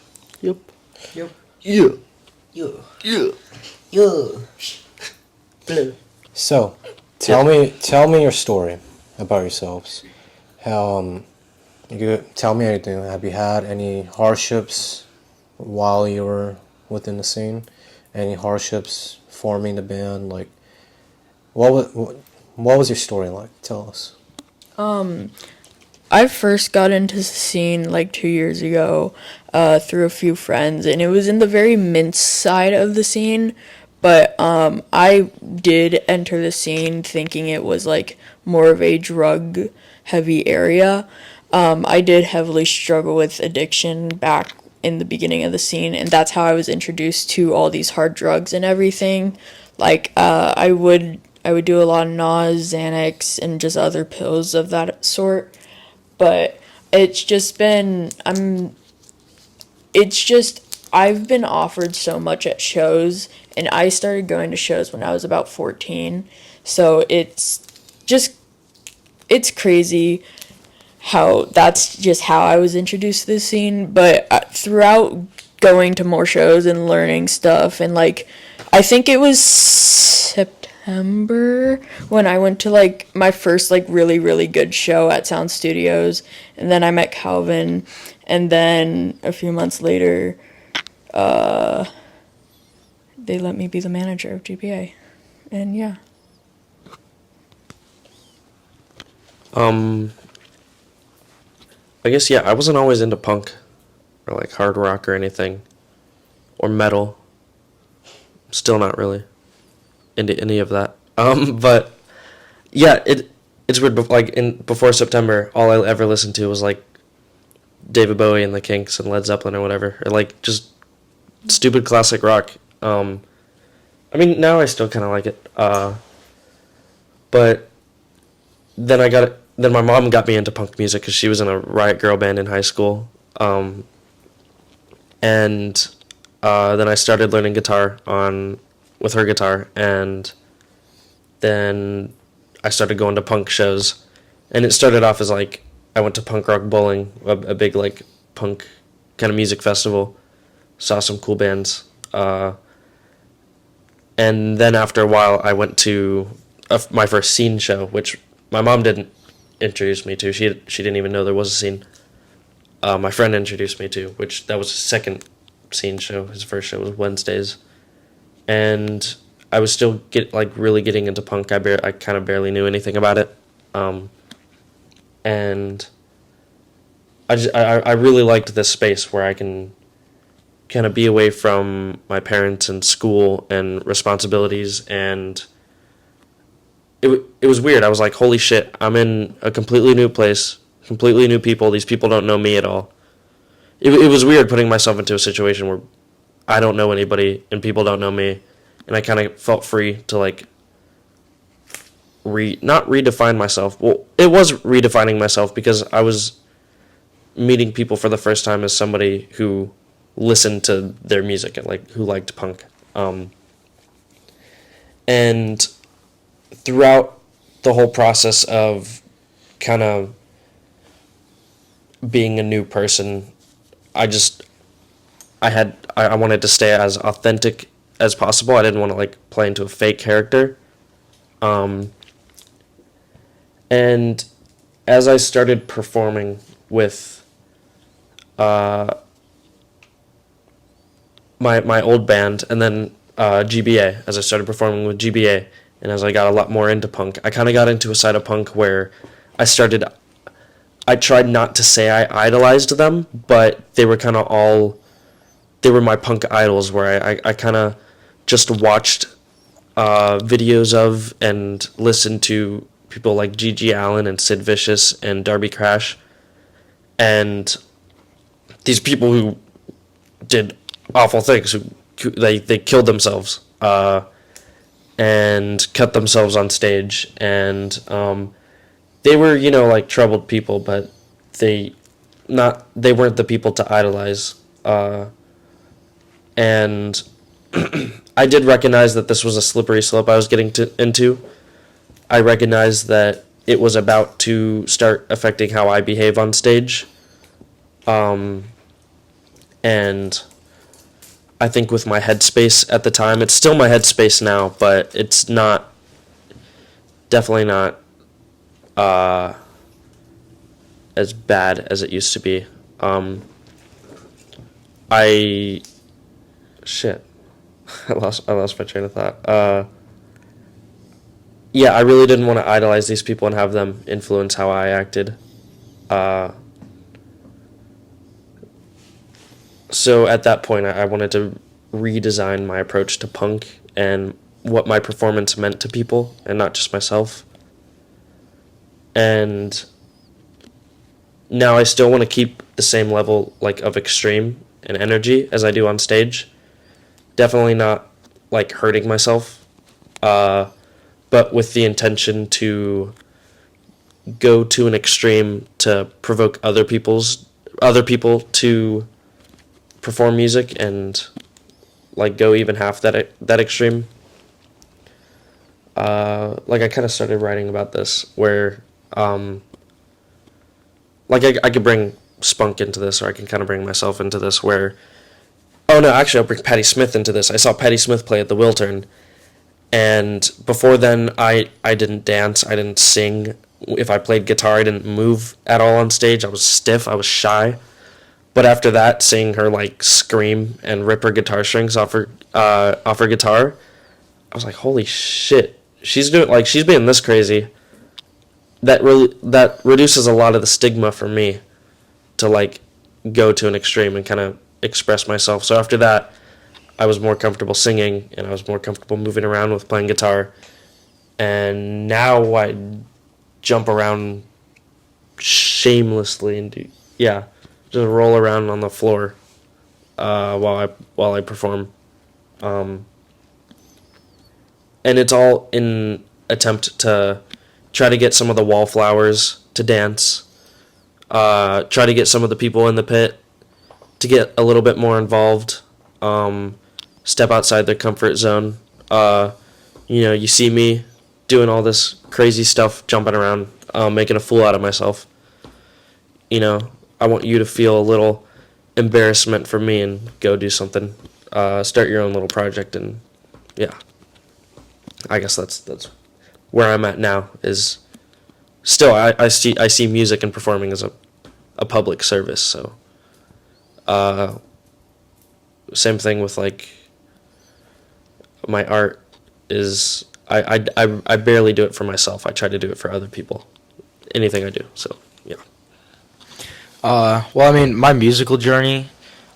Yep. Yep. Yeah. Yeah. Yeah. Yeah. Blue. So, tell me your story about yourselves. You tell me anything. Have you had any hardships while you were within the scene? Any hardships forming the band? Like, what was your story like? Tell us. I first got into the scene like 2 years ago through a few friends, and it was in the very mince side of the scene. But I did enter the scene thinking it was like more of a drug heavy area. I did heavily struggle with addiction back in the beginning of the scene, and that's how I was introduced to all these hard drugs and everything. Like I would do a lot of Nas, Xanax, and just other pills of that sort. But it's just been I've been offered so much at shows, and I started going to shows when I was about 14. So it's crazy how that's just how I was introduced to the scene. But throughout going to more shows and learning stuff, and like I think it was September when I went to like my first like really really good show at Sound Studios, and then I met Calvin, and then a few months later they let me be the manager of GBA, and yeah. I guess, yeah, I wasn't always into punk or like hard rock or anything or metal. Still not really into any of that. But yeah, it's weird. Like before September, all I ever listened to was like David Bowie and the Kinks and Led Zeppelin or whatever, or like just stupid classic rock. I mean, now I still kind of like it. But then then my mom got me into punk music because she was in a Riot Girl band in high school. And then I started learning guitar with her guitar, and then I started going to punk shows. And it started off as like I went to Punk Rock Bowling, a big like punk kind of music festival, saw some cool bands. And then after a while, I went to my first scene show, which my mom didn't introduce me to. She didn't even know there was a scene. My friend introduced me to, which that was his second scene show. His first show was Wednesdays, and I was still really getting into punk. I kind of barely knew anything about it, and I really liked this space where I can kind of be away from my parents and school and responsibilities, and it was weird. I was like, holy shit, I'm in a completely new place, completely new people. These people don't know me at all. It was weird putting myself into a situation where I don't know anybody and people don't know me, and I kind of felt free to like not redefine myself. Well, it was redefining myself because I was meeting people for the first time as somebody who listened to their music and like who liked punk. And throughout the whole process of kind of being a new person, I wanted to stay as authentic as possible. I didn't want to like play into a fake character. And as I started performing with my old band, and then GBA, as I started performing with GBA, and as I got a lot more into punk, I kind of got into a side of punk where I tried not to say I idolized them, but they were kind of all they were my punk idols, where I kind of just watched videos of and listened to people like G.G. Allen and Sid Vicious and Darby Crash, and these people who did awful things, who they killed themselves and cut themselves on stage, and they were, you know, like troubled people, but they weren't the people to idolize, and I did recognize that this was a slippery slope I was getting into. I recognized that it was about to start affecting how I behave on stage, and I think with my headspace at the time, it's still my headspace now, but it's definitely not as bad as it used to be. Shit. I lost my train of thought. Yeah, I really didn't want to idolize these people and have them influence how I acted. So at that point, I wanted to redesign my approach to punk and what my performance meant to people, and not just myself. And now I still want to keep the same level of extreme and energy as I do on stage. Definitely not hurting myself, but with the intention to go to an extreme to provoke other people to perform music, and go even half that extreme. I kind of started writing about this, where I could bring Spunk into this, or I can kind of bring myself into this, where, oh no, actually I'll bring Patti Smith into this. I saw Patti Smith play at the Wiltern, and before then I didn't dance, I didn't sing. If I played guitar, I didn't move at all on stage. I was stiff, I was shy. But after that, seeing her scream and rip her guitar strings off her guitar, I was like, holy shit, she's being this crazy. That reduces a lot of the stigma for me to go to an extreme and kind of express myself. So after that, I was more comfortable singing, and I was more comfortable moving around with playing guitar. And now I jump around shamelessly and just roll around on the floor while I perform. And it's all in attempt to try to get some of the wallflowers to dance, try to get some of the people in the pit to get a little bit more involved, step outside their comfort zone. You see me doing all this crazy stuff, jumping around, making a fool out of myself. I want you to feel a little embarrassment for me and go do something. Start your own little project, and yeah. I guess that's where I'm at now. Is still I see music and performing as a public service. So same thing with my art is I barely do it for myself. I try to do it for other people. Anything I do. So yeah. Well, I mean, my musical journey,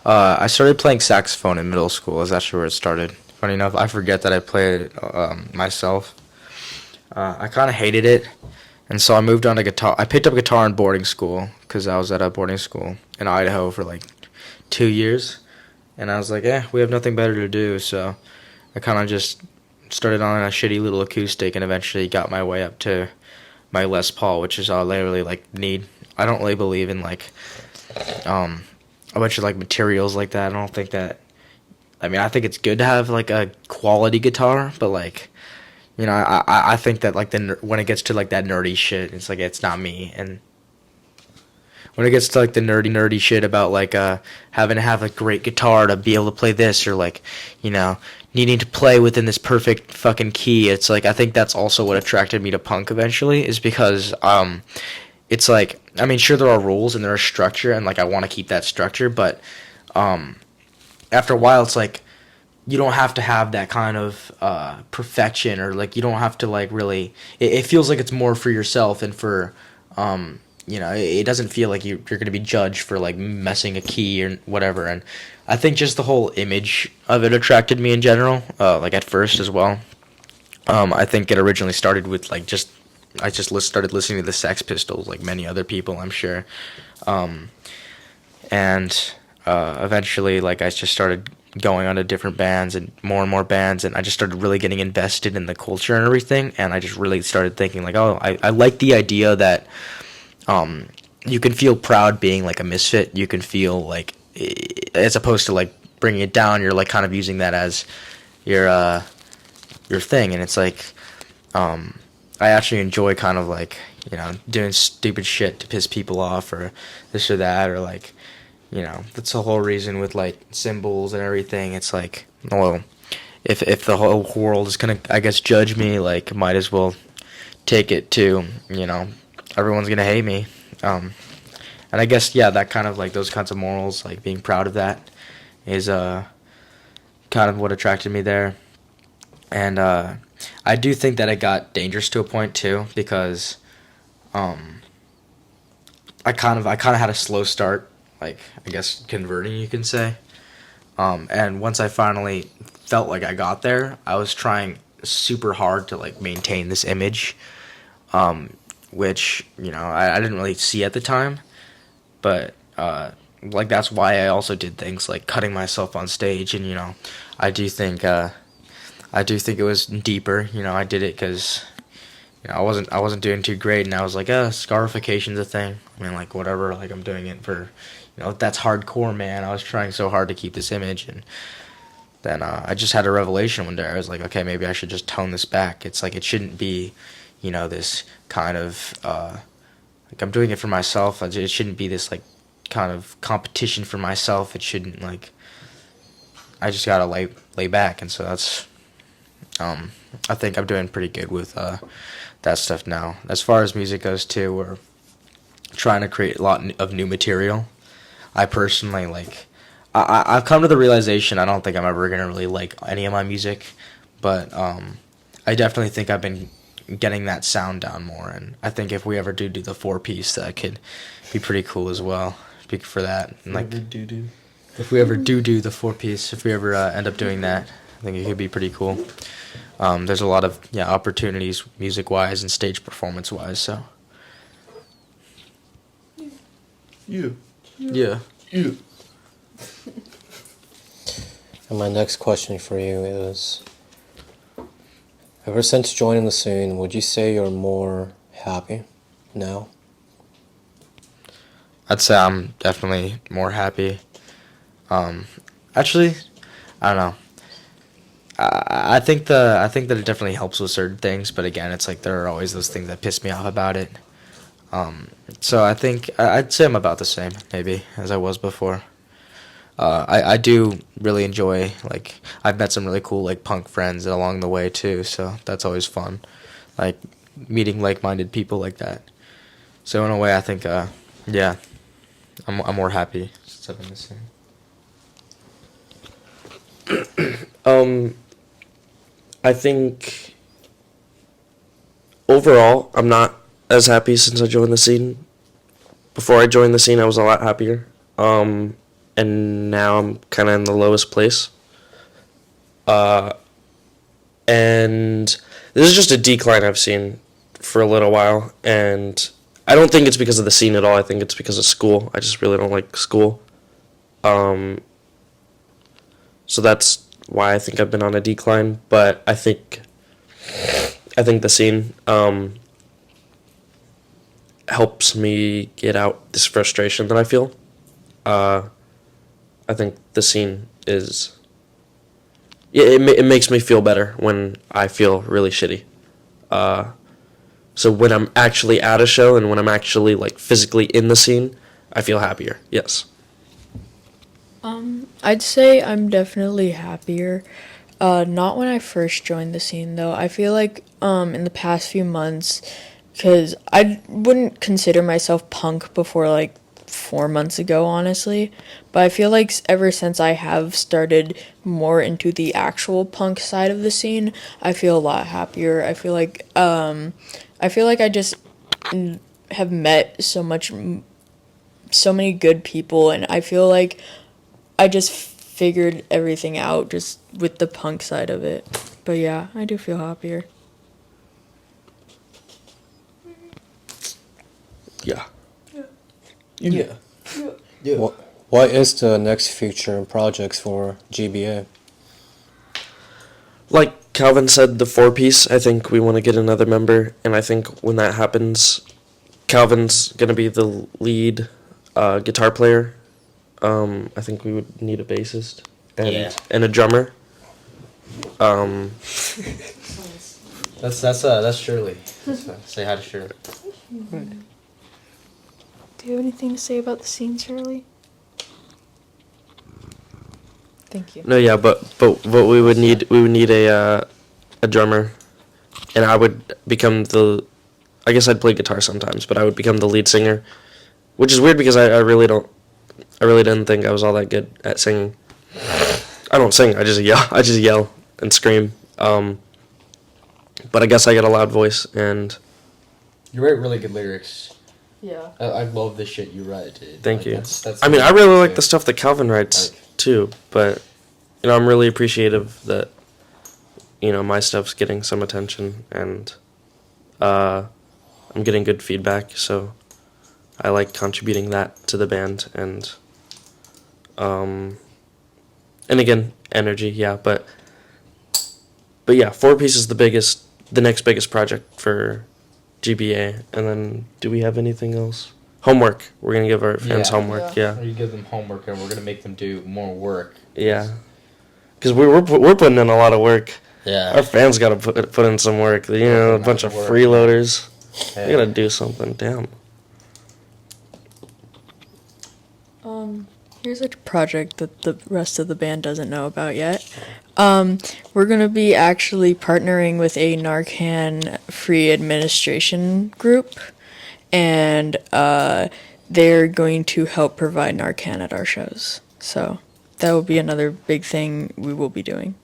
I started playing saxophone in middle school. Is actually where it started. Funny enough, I forget that I played it myself. I kind of hated it, and so I moved on to guitar. I picked up guitar in boarding school because I was at a boarding school in Idaho for 2 years, and I was like, we have nothing better to do, so I kind of just started on a shitty little acoustic and eventually got my way up to my Les Paul, which is all I really need. I don't really believe in a bunch of materials like that. I don't think that. I mean, I think it's good to have a quality guitar, but I think that when it gets to that nerdy shit, it's it's not me. And when it gets to the nerdy shit about having to have a great guitar to be able to play this, or needing to play within this perfect fucking key, it's I think that's also what attracted me to punk eventually, is because it's I mean, sure, there are rules and there is structure, and I want to keep that structure, but after a while, it's you don't have to have that kind of perfection, or you don't have to really. It feels like it's more for yourself and for it doesn't feel like you're going to be judged for like messing a key or whatever. And I think just the whole image of it attracted me in general, like at first as well. I think it originally started with like started listening to the Sex Pistols, like many other people, I'm sure. And eventually, like, I just started going on to different bands and more bands, and I just started really getting invested in the culture and everything, and I just really started thinking, like, oh, I like the idea that you can feel proud being, like, a misfit. You can feel, like, as opposed to, like, bringing it down, you're, like, kind of using that as your thing, and it's, like, I actually enjoy kind of, like, doing stupid shit to piss people off or this or that, or, like, that's the whole reason with, like, symbols and everything. It's like, well, if the whole world is gonna, I guess, judge me, like, might as well take it to, everyone's gonna hate me. And I guess, yeah, that kind of, like, those kinds of morals, like, being proud of that is kind of what attracted me there. And I do think that it got dangerous to a point, too, because I kind of had a slow start, like, I guess converting, you can say. And once I finally felt like I got there, I was trying super hard to, like, maintain this image, which, I didn't really see at the time. But, like, that's why I also did things like cutting myself on stage. And, I do think it was deeper. I did it because, I wasn't doing too great. And I was like, scarification's a thing. I mean, like, whatever, like, I'm doing it for... that's hardcore, man. I was trying so hard to keep this image, and then I just had a revelation one day. I was like, okay, maybe I should just tone this back. It's like, it shouldn't be, this kind of, like, I'm doing it for myself. It shouldn't be this, like, kind of competition for myself. It shouldn't, like, I just gotta lay back, and so that's, I think I'm doing pretty good with that stuff now. As far as music goes, too, we're trying to create a lot of new material. I personally, like, I've come to the realization I don't think I'm ever going to really like any of my music, but I definitely think I've been getting that sound down more, and I think if we ever do the 4-piece, that could be pretty cool as well. Speak for that. And, like, if we ever do the 4-piece, if we ever end up doing that, I think it could be pretty cool. There's a lot of opportunities music-wise and stage performance-wise, so. Yeah. And my next question for you is, ever since joining the scene, would you say you're more happy now? I'd say I'm definitely more happy. Actually, I don't know. I think that it definitely helps with certain things, but again, it's like there are always those things that piss me off about it. So I think I'd say I'm about the same, maybe, as I was before. I do really enjoy, like, I've met some really cool, like, punk friends along the way, too, so that's always fun, like, meeting like-minded people like that. So in a way, I think, yeah, I'm more happy since I've been the same. I think overall, I'm not as happy since I joined the scene. Before I joined the scene, I was a lot happier. And now I'm kind of in the lowest place. And this is just a decline I've seen for a little while. And I don't think it's because of the scene at all. I think it's because of school. I just really don't like school. So that's why I think I've been on a decline. But I think the scene helps me get out this frustration that I feel. I think the scene is... It makes me feel better when I feel really shitty. So when I'm actually at a show and when I'm actually, like, physically in the scene, I feel happier, yes. I'd say I'm definitely happier. Not when I first joined the scene, though. I feel like in the past few months, because I wouldn't consider myself punk before, like, 4 months ago, honestly. But I feel like ever since I have started more into the actual punk side of the scene, I feel a lot happier. I feel like I just have met so many good people, and I feel like I just figured everything out just with the punk side of it. But yeah, I do feel happier. Yeah. Yeah. What is the next future projects for GBA? Like Calvin said, the 4-piece, I think we want to get another member, and I think when that happens, Calvin's going to be the lead guitar player. I think we would need a bassist and a drummer. That's Shirley. Say hi to Shirley. Do you have anything to say about the scene, Shirley? Thank you. No, yeah, but we would need a drummer, and I would become the. I guess I'd play guitar sometimes, but I would become the lead singer, which is weird because I really didn't think I was all that good at singing. I don't sing. I just yell and scream. But I guess I got a loud voice, and You write really good lyrics. Yeah. I love the shit you write, dude. thank you. That's I mean, I really like the stuff that Calvin writes too, but I'm really appreciative that my stuff's getting some attention, and I'm getting good feedback, so I like contributing that to the band, and again, energy, yeah, but yeah, 4-piece is the next biggest project for GBA, and then do we have anything else? Homework. We're gonna give our fans homework, yeah. You give them homework, and we're gonna make them do more work. Yeah, because we're putting in a lot of work. Yeah. Our fans gotta put in some work. A bunch of freeloaders. Yeah. We gotta do something. Damn. Here's a project that the rest of the band doesn't know about yet. We're gonna be actually partnering with a Narcan free administration group, and they're going to help provide Narcan at our shows. So that will be another big thing we will be doing.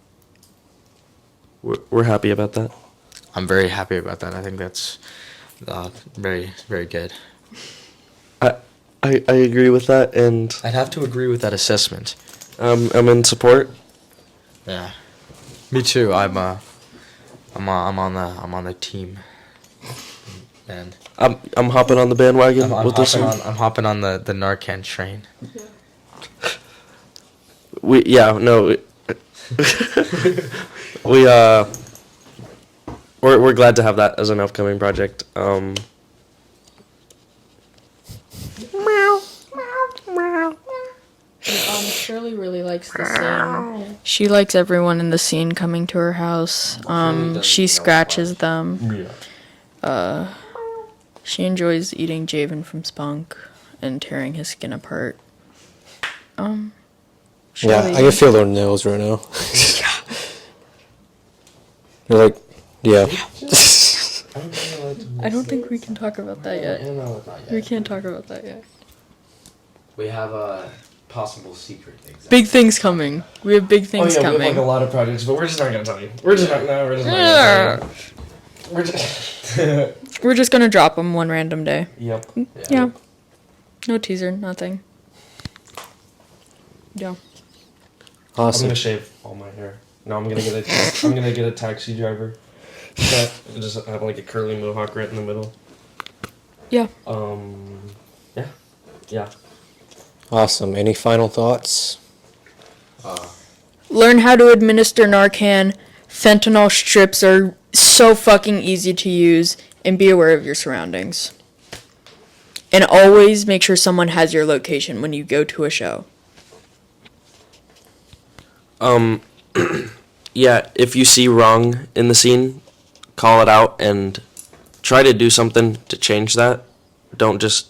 We're happy about that. I'm very happy about that. I think that's very, very good. I agree with that, and I'd have to agree with that assessment. I'm in support. Yeah. Me too. I'm on the team. And I'm hopping on the bandwagon with this one. I'm hopping on the Narcan train. We're glad to have that as an upcoming project. Shirley really likes the scene. She likes everyone in the scene coming to her house. She scratches them. Yeah. She enjoys eating Javen from Spunk and tearing his skin apart. Yeah, Shirley- I can feel their nails right now. They're like, yeah. I don't think we can talk about that yet. We can't talk about that yet. We have a possible secret exam. Big things coming. We have big things coming. We have like a lot of projects, but we're just not gonna tell you. We're just not gonna tell you. We're just gonna drop them one random day. Yep. Yeah. No teaser, nothing. Yeah. I'm Awesome. gonna shave all my hair. No, I'm gonna get a taxi driver. Just have like a curly mohawk right in the middle. Yeah. Yeah. Awesome. Any final thoughts? Learn how to administer Narcan. Fentanyl strips are so fucking easy to use, and be aware of your surroundings. And always make sure someone has your location when you go to a show. Yeah, if you see wrong in the scene, call it out and try to do something to change that. Don't just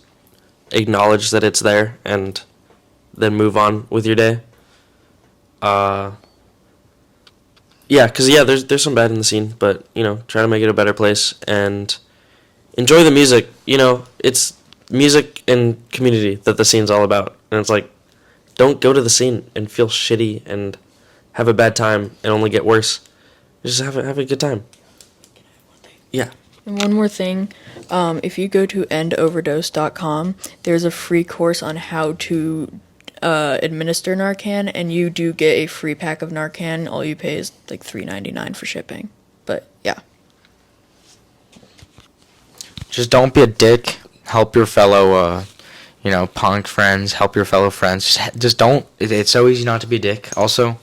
acknowledge that it's there and then move on with your day. Yeah, because there's some bad in the scene, but try to make it a better place and enjoy the music. It's music and community that the scene's all about, and it's like, don't go to the scene and feel shitty and have a bad time and only get worse. Just have a good time. Yeah. And one more thing, if you go to endoverdose.com, there's a free course on how to administer Narcan, and you do get a free pack of Narcan. All you pay is like $3.99 for shipping. But yeah. Just don't be a dick. Help your fellow, punk friends. Help your fellow friends. Just don't. It's so easy not to be a dick. Also,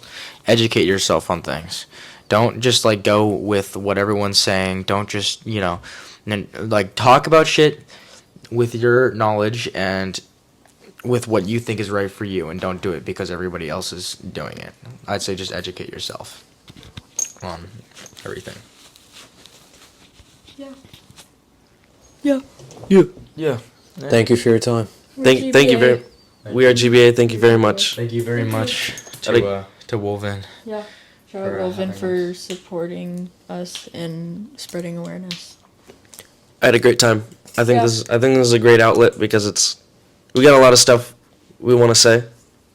educate yourself on things. Don't just like go with what everyone's saying. Don't just talk about shit with your knowledge and with what you think is right for you, and don't do it because everybody else is doing it. I'd say just educate yourself on everything. Yeah. Yeah. Yeah. Thank you for your time. Thank you very. We are GBA. Thank you very much. Thank you very much to Wolven. Yeah. Shout out Wolven for supporting us and spreading awareness. I had a great time. I think this is a great outlet because we got a lot of stuff we want to say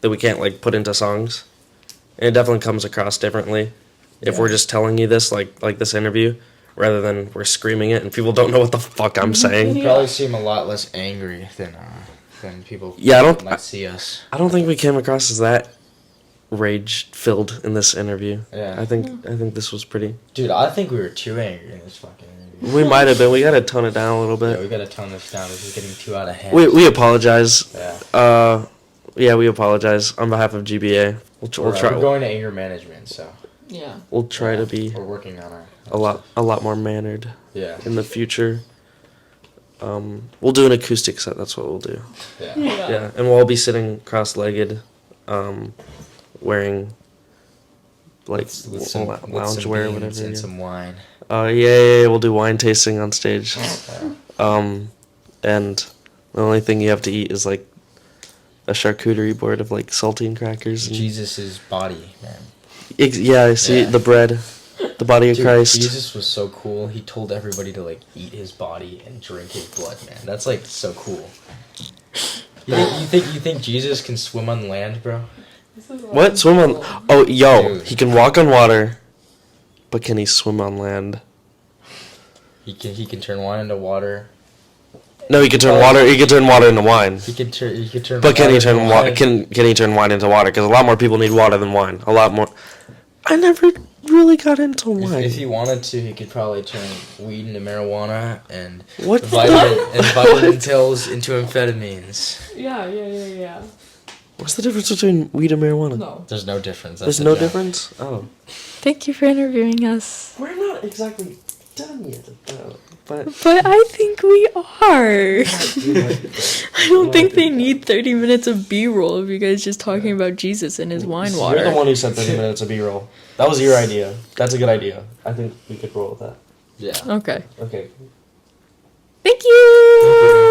that we can't like put into songs, and it definitely comes across differently if we're just telling you this like this interview rather than we're screaming it and people don't know what the fuck I'm saying. You probably seem a lot less angry than people. Yeah, I see us. I don't think we came across as that rage filled in this interview. Yeah. I think this was pretty. Dude, I think we were too angry in this fucking interview. We might have been. We gotta tone it down a little bit. Yeah, we gotta tone this down. This is getting too out of hand. We apologize. Yeah. Yeah, we apologize on behalf of GBA. We'll try. We're going to anger management, so. Yeah. We'll try to be We're working on our. a lot more mannered. Yeah. In the future. We'll do an acoustic set. That's what we'll do. Yeah. Yeah, and we'll all be sitting cross-legged, wearing like With some loungewear or whatever. beans and Yeah. some wine. Yeah, we'll do wine tasting on stage. And the only thing you have to eat is like a charcuterie board of like saltine crackers. And Jesus' body, man. Yeah, I see Yeah. the bread, the body of Dude, Christ. Jesus was so cool. He told everybody to like eat his body and drink his blood, man. That's like so cool. You think Jesus can swim on land, bro? What? Swim on? Oh, yo, Dude. he can walk on water, but can he swim on land? He can turn wine into water. No, he can turn water. He can turn water into wine. He can turn. But can he water turn into water? wine. Can he turn wine into water? Because a lot more people need water than wine. A lot more. I never really got into wine. If he wanted to, he could probably turn weed into marijuana and What? vitamin pills into amphetamines. Yeah. What's the difference between weed and marijuana? No. There's no difference. There's no difference. Oh. Thank you for interviewing us. We're not exactly done yet, though. But I think we are. I don't think they need 30 minutes of B-roll of you guys just talking about Jesus and his wine water. You're the one who said 30 minutes of B-roll. That was your idea. That's a good idea. I think we could roll with that. Yeah. Okay. Okay. Thank you.